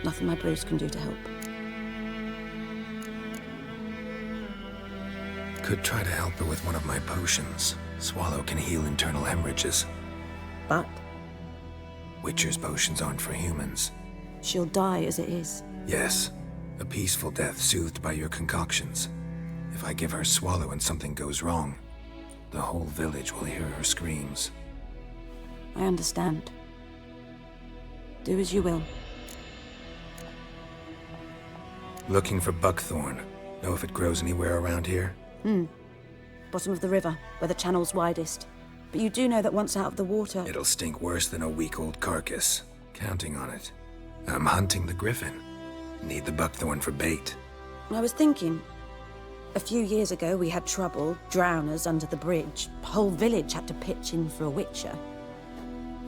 Nothing my brews can do to help. Could try to help her with one of my potions. Swallow can heal internal hemorrhages. But? Witcher's potions aren't for humans. She'll die as it is. Yes. A peaceful death soothed by your concoctions. If I give her Swallow and something goes wrong, the whole village will hear her screams. I understand. Do as you will. Looking for buckthorn. Know if it grows anywhere around here? Bottom of the river, where the channel's widest. But you do know that once out of the water... It'll stink worse than a week-old carcass. Counting on it. I'm hunting the griffin. Need the buckthorn for bait. I was thinking... A few years ago, we had trouble, drowners under the bridge. The whole village had to pitch in for a witcher.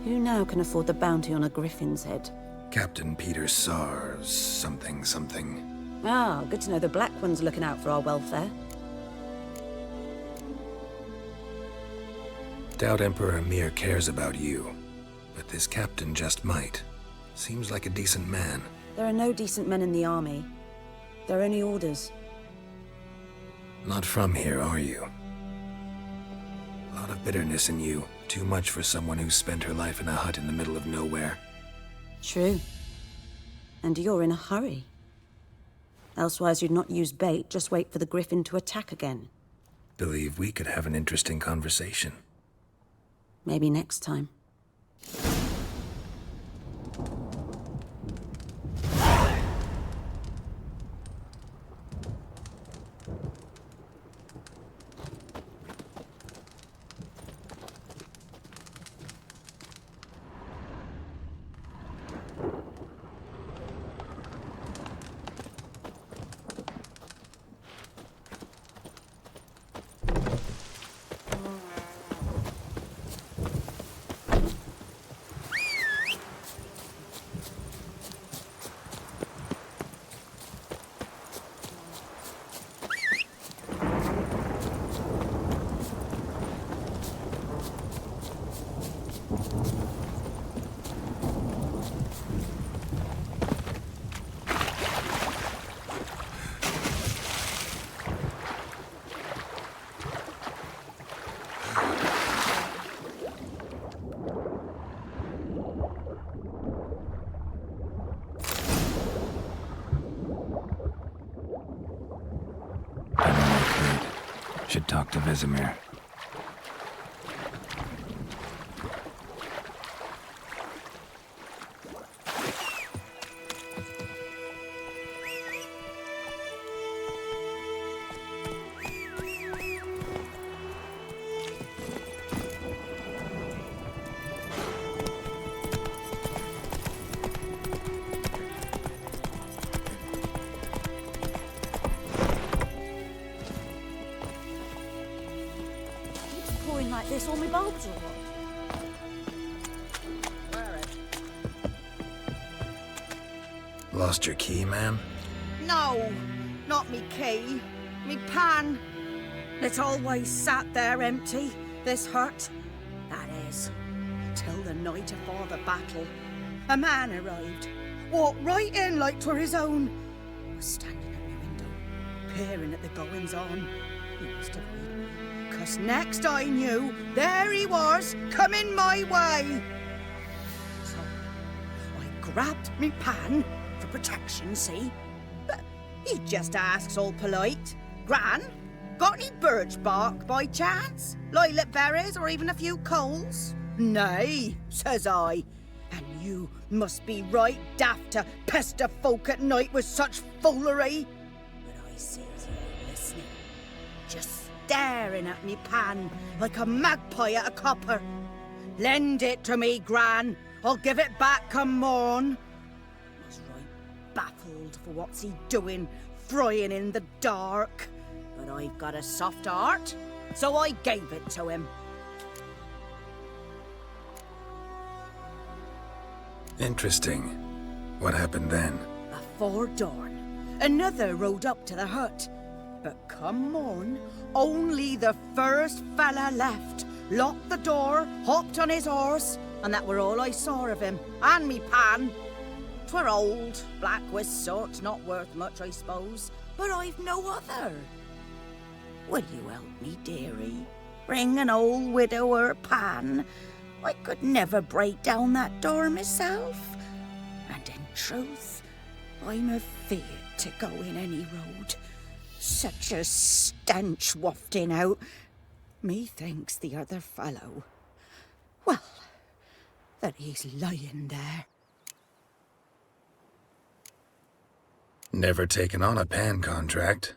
Who now can afford the bounty on a griffin's head? Captain Peter Sars, something. Ah, good to know the Black One's looking out for our welfare. Doubt Emperor Emhyr cares about you, but this captain just might. Seems like a decent man. There are no decent men in the army. They're only orders. Not from here, are you? A lot of bitterness in you. Too much for someone who's spent her life in a hut in the middle of nowhere. True. And you're in a hurry. Elsewise you'd not use bait, just wait for the griffin to attack again. Believe we could have an interesting conversation. Maybe next time. talk to Vesemir. Like this, all my bulbs or what? Lost your key, ma'am? No, not me key. Me pan. It always sat there empty, this hut. That is, till the night afore the battle. A man arrived, walked right in like 'twere his own. Was standing at my window, peering at the goings-on. He must have read me, 'cause next I knew, there he was, coming my way. So, I grabbed me pan, for protection, see? But he just asks all polite, Gran, got any birch bark by chance? Lilac berries or even a few coals? Nay, says I. And you must be right daft to pester folk at night with such foolery. But I sees you ain't listening. Just staring at me pan like a magpie at a copper. Lend it to me, Gran. I'll give it back come morn. I was right baffled for what's he doing, frying in the dark. But I've got a soft heart, so I gave it to him. Interesting. What happened then? Afore dawn, another rode up to the hut. But come morn, only the first fella left. Locked the door, hopped on his horse, and that were all I saw of him, and me pan. 'Twere old, black with soot, not worth much, I suppose, but I've no other. Will you help me, dearie? Bring an old widower pan. I could never break down that door myself. And in truth, I'm afeard to go in any road. Such a stench wafting out. Methinks the other fellow, well, that he's lying there. Never taken on a pan contract.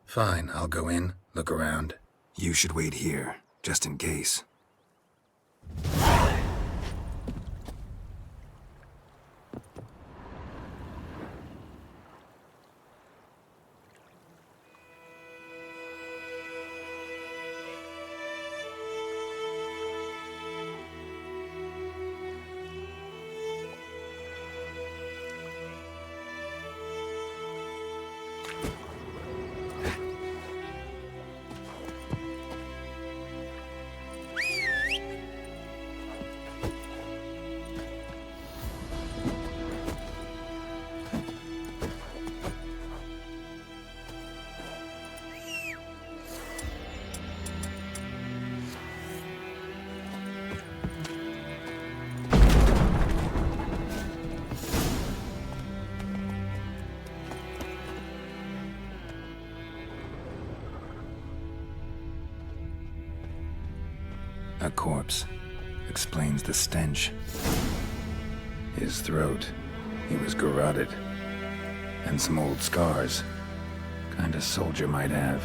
Fine, I'll go in, look around. You should wait here, just in case. A corpse. Explains the stench. His throat. He was garroted. And some old scars. Kind a soldier might have.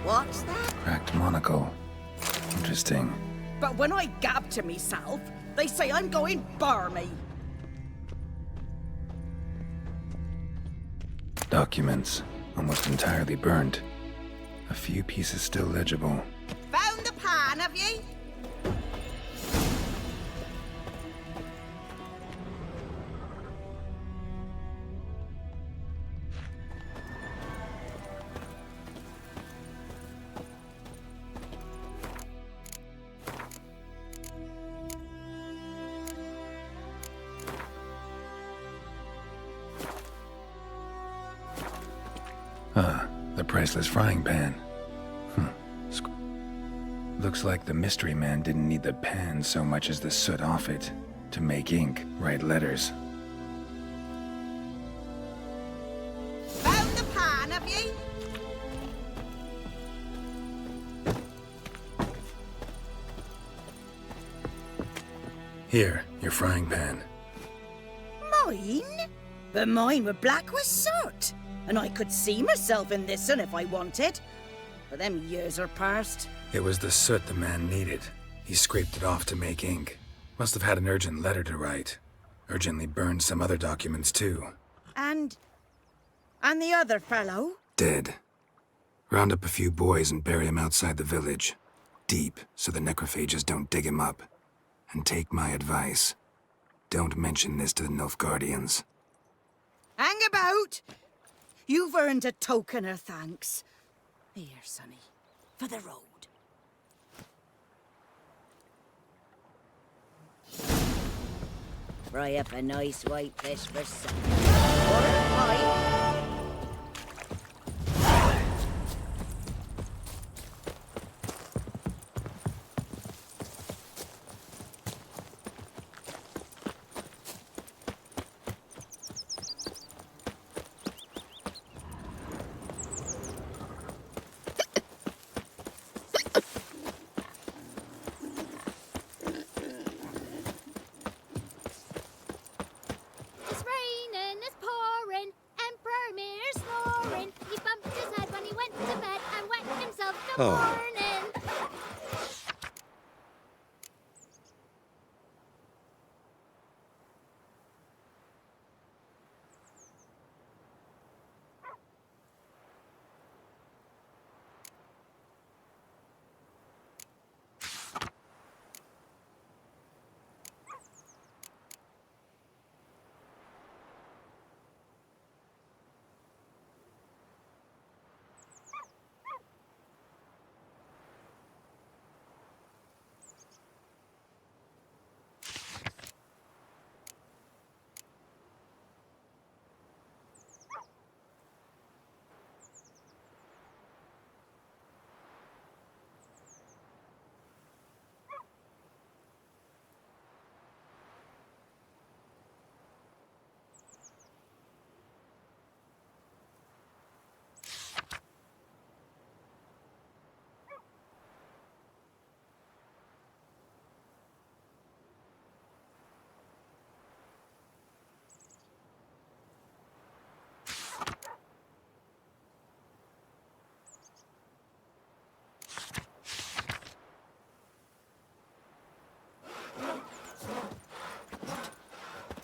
What's that? Cracked monocle. Interesting. But when I gab to myself, they say I'm going barmy. Documents. Almost entirely burnt. A few pieces still legible. Found the pan, have ye? The priceless frying pan. Looks like the mystery man didn't need the pan so much as the soot off it to make ink, write letters. Found the pan, have ye? Here, your frying pan. Mine? But mine were black with soot, and I could see myself in this one if I wanted. But them years are past. It was the soot the man needed. He scraped it off to make ink. Must have had an urgent letter to write. Urgently burned some other documents too. And the other fellow? Dead. Round up a few boys and bury him outside the village. Deep, so the necrophages don't dig him up. And take my advice. Don't mention this to the Nilfgaardians. Hang about! You've earned a token of thanks. Here, sonny, for the road. Fry up a nice white fish for supper. Or a pie.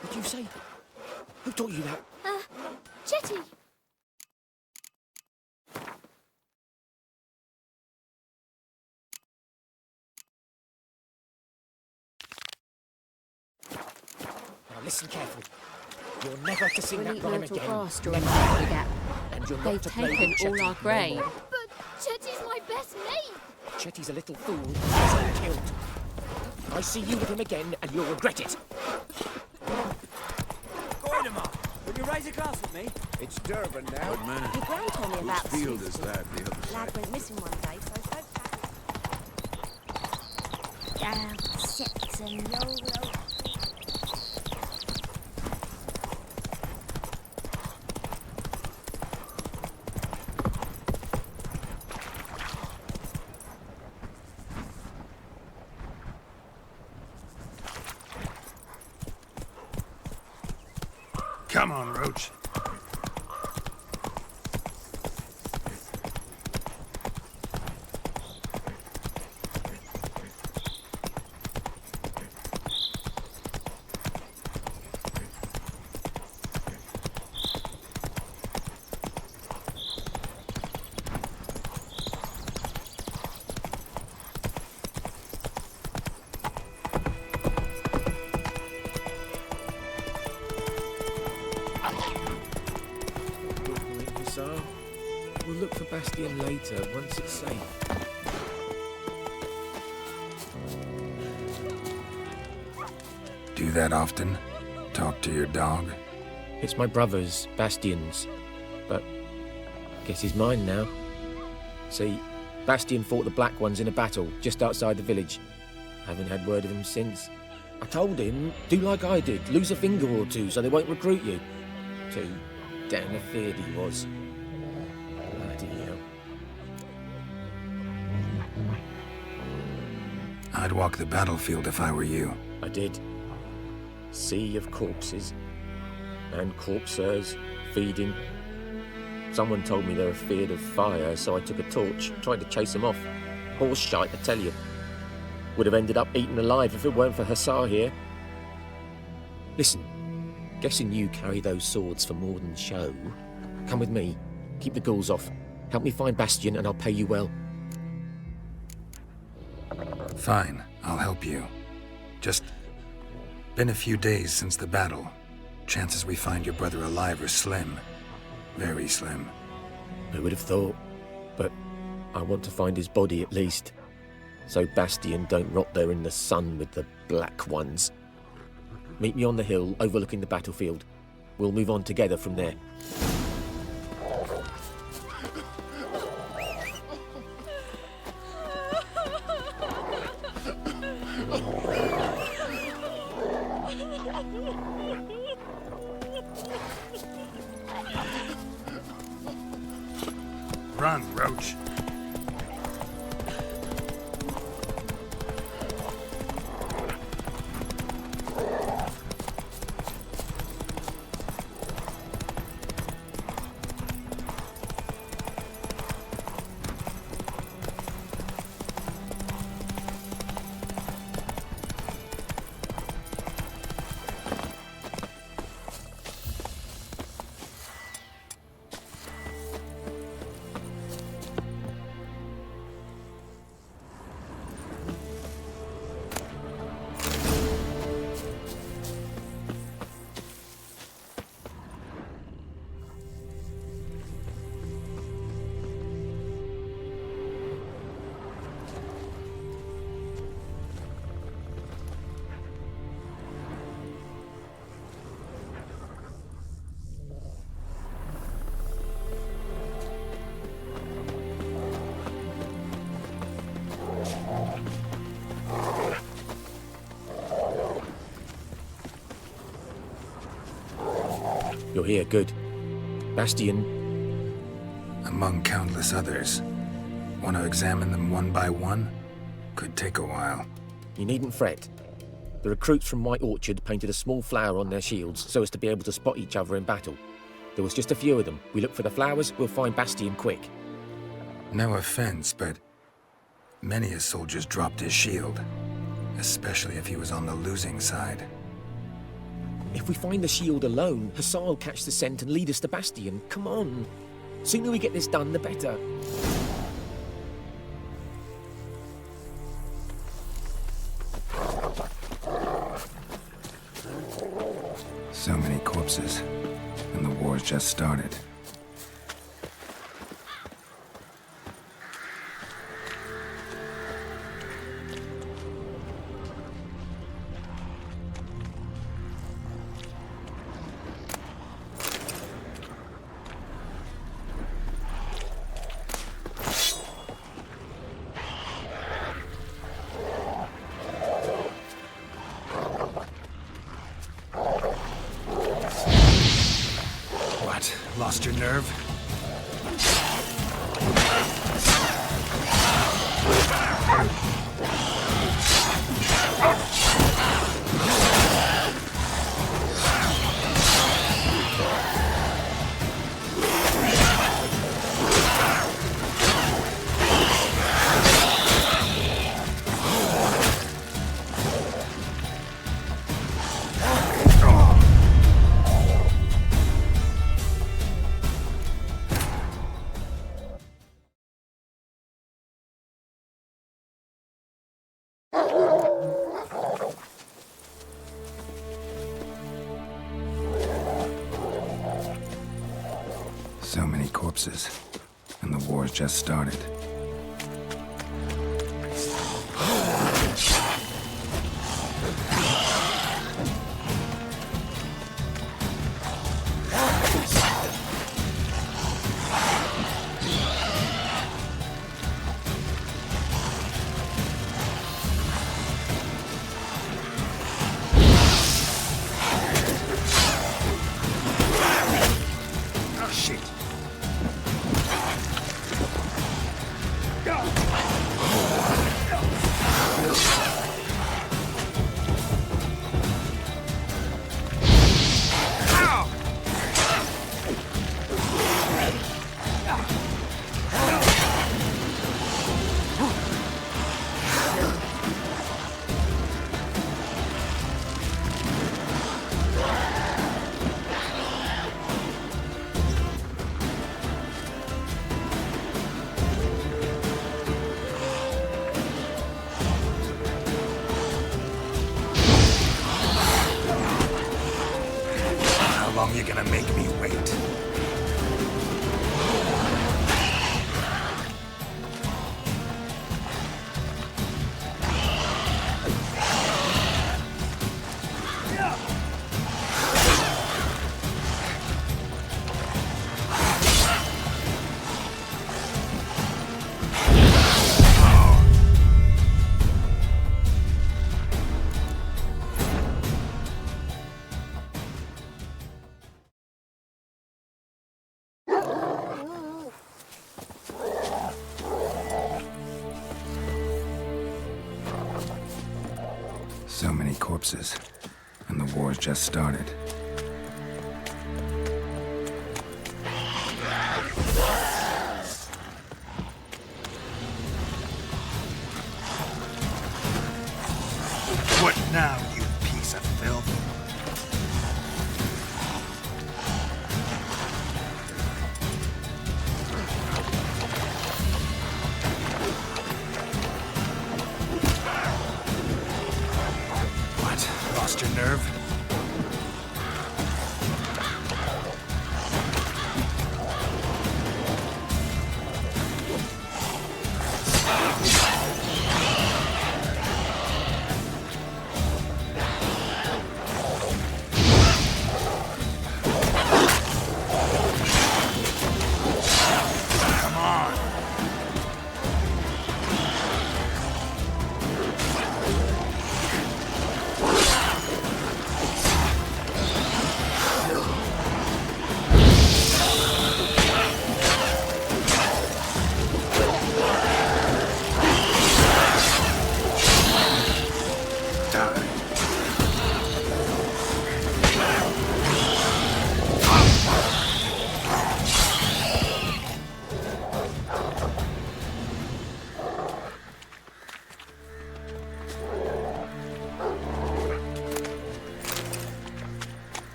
What did you say? Who taught you that? Chetty! Now listen carefully. You're never to sing We'll that eat rhyme mortal again. grass during Never. the gap. And you're not They've to play with taken Chetty all our no grain. more. But Chetty's my best mate! Chetty's a little fool who has been killed. I see you with him again, and you'll regret it. Goidemar, will you raise a glass with me? It's Durban now. Good man. Your gran told me Whose about the field Smiths is field. that, the other Lad side? went missing one day, so I spoke to him. Down sits and low. Come on, Roach. We'll look for Bastion later, once it's safe. Do that often? Talk to your dog? It's my brother's, Bastion's. But I guess he's mine now. See, Bastion fought the Black Ones in a battle just outside the village. I haven't had word of him since. I told him, do like I did, lose a finger or two so they won't recruit you. Too damn afeard he was. Bloody hell. I'd walk the battlefield if I were you. I did. Sea of corpses. And corpsers, feeding. Someone told me they're afeard of fire, so I took a torch, tried to chase them off. Horse shite, I tell you. Would have ended up eaten alive if it weren't for Hussar here. Listen, guessing you carry those swords for more than show. Come with me. Keep the ghouls off. Help me find Bastion and I'll pay you well. Fine, I'll help you. Just been a few days since the battle. Chances we find your brother alive are slim. Very slim. Who would have thought? But I want to find his body at least. So Bastion don't rot there in the sun with the Black Ones. Meet me on the hill overlooking the battlefield. We'll move on together from there. Run, Roach. You're here, good. Bastion. Among countless others. Want to examine them one by one? Could take a while. You needn't fret. The recruits from White Orchard painted a small flower on their shields so as to be able to spot each other in battle. There was just a few of them. We look for the flowers, we'll find Bastion quick. No offense, but many a soldier's dropped his shield. Especially if he was on the losing side. If we find the shield alone, Hussar will catch the scent and lead us to Bastion. Come on. Sooner we get this done, the better. So many corpses, and the war's just started. Lost your nerve? So many corpses, and the war's just started. You're gonna make me wait. So many corpses, and the war's just started. What now, you piece of filth? Lost your nerve? Come on.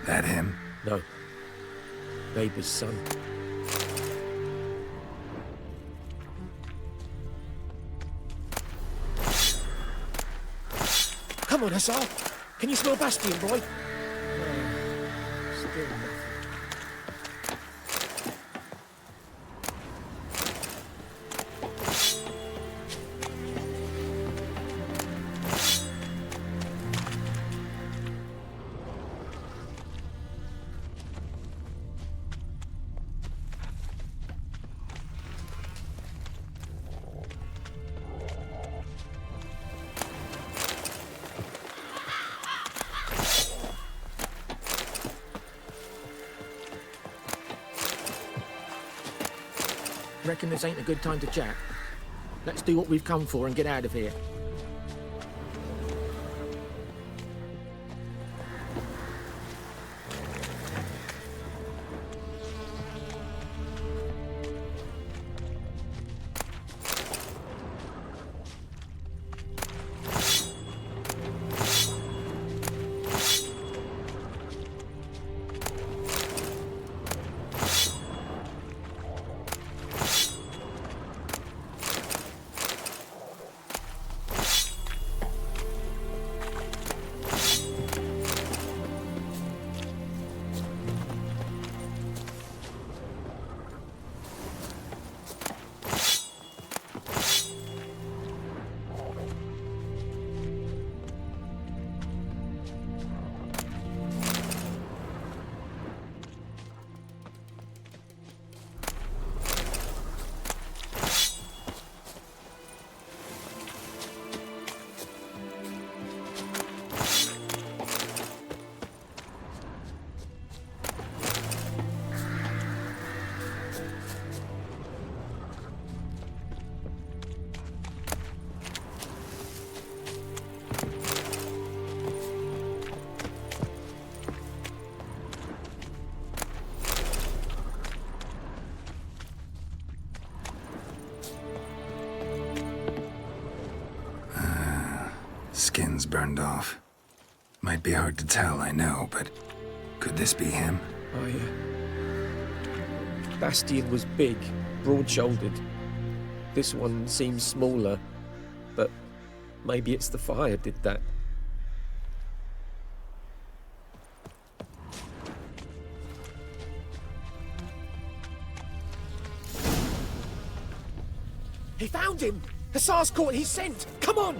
That him? No. Neighbor's son. Come on, Hussar. Can you smell Bastion, boy? Still nothing. Reckon this ain't a good time to chat? Let's do what we've come for and get out of here. Skin's burned off. Might be hard to tell, I know, but could this be him? Bastian was big, broad-shouldered. This one seems smaller, but maybe it's the fire did that. He found him! Hussar's caught his scent! Come on!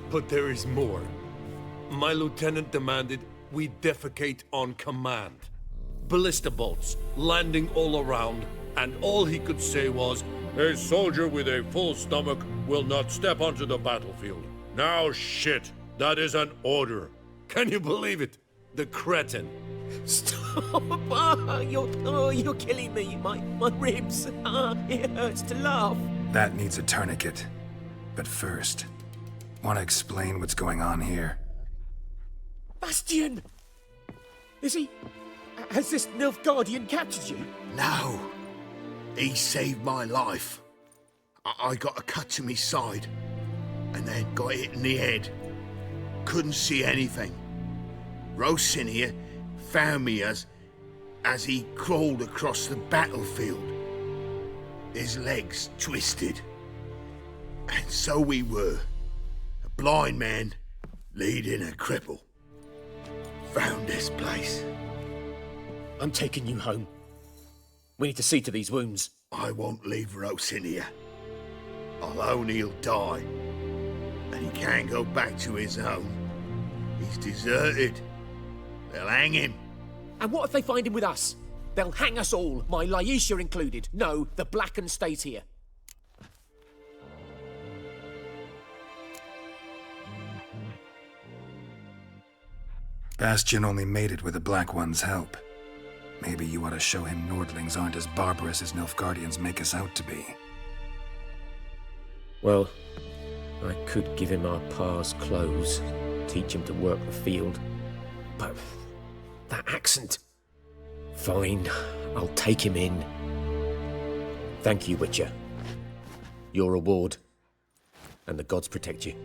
But there is more. My lieutenant demanded we defecate on command. Ballista bolts, landing all around, and all he could say was, "A soldier with a full stomach will not step onto the battlefield." Now shit, that is an order. Can you believe it? The cretin. Stop! You're killing me. My ribs. It hurts to laugh. That needs a tourniquet. But first, want to explain what's going on here? Bastian! Is he... Has this Nilfgaardian captured you? No. He saved my life. I got a cut to my side, and then got hit in the head. Couldn't see anything. Rosinia found me as he crawled across the battlefield. His legs twisted. And so we were. A blind man leading a cripple. Found this place. I'm taking you home. We need to see to these wounds. I won't leave Rosinia. Alone he'll die. And he can't go back to his home. He's deserted. They'll hang him. And what if they find him with us? They'll hang us all, my Laetitia included. No, the Blacken stays here. Bastian only made it with the Black One's help. Maybe you ought to show him Nordlings aren't as barbarous as Nilfgaardians make us out to be. Well, I could give him our pa's clothes, teach him to work the field. But that accent... Fine, I'll take him in. Thank you, Witcher. Your reward. And the gods protect you.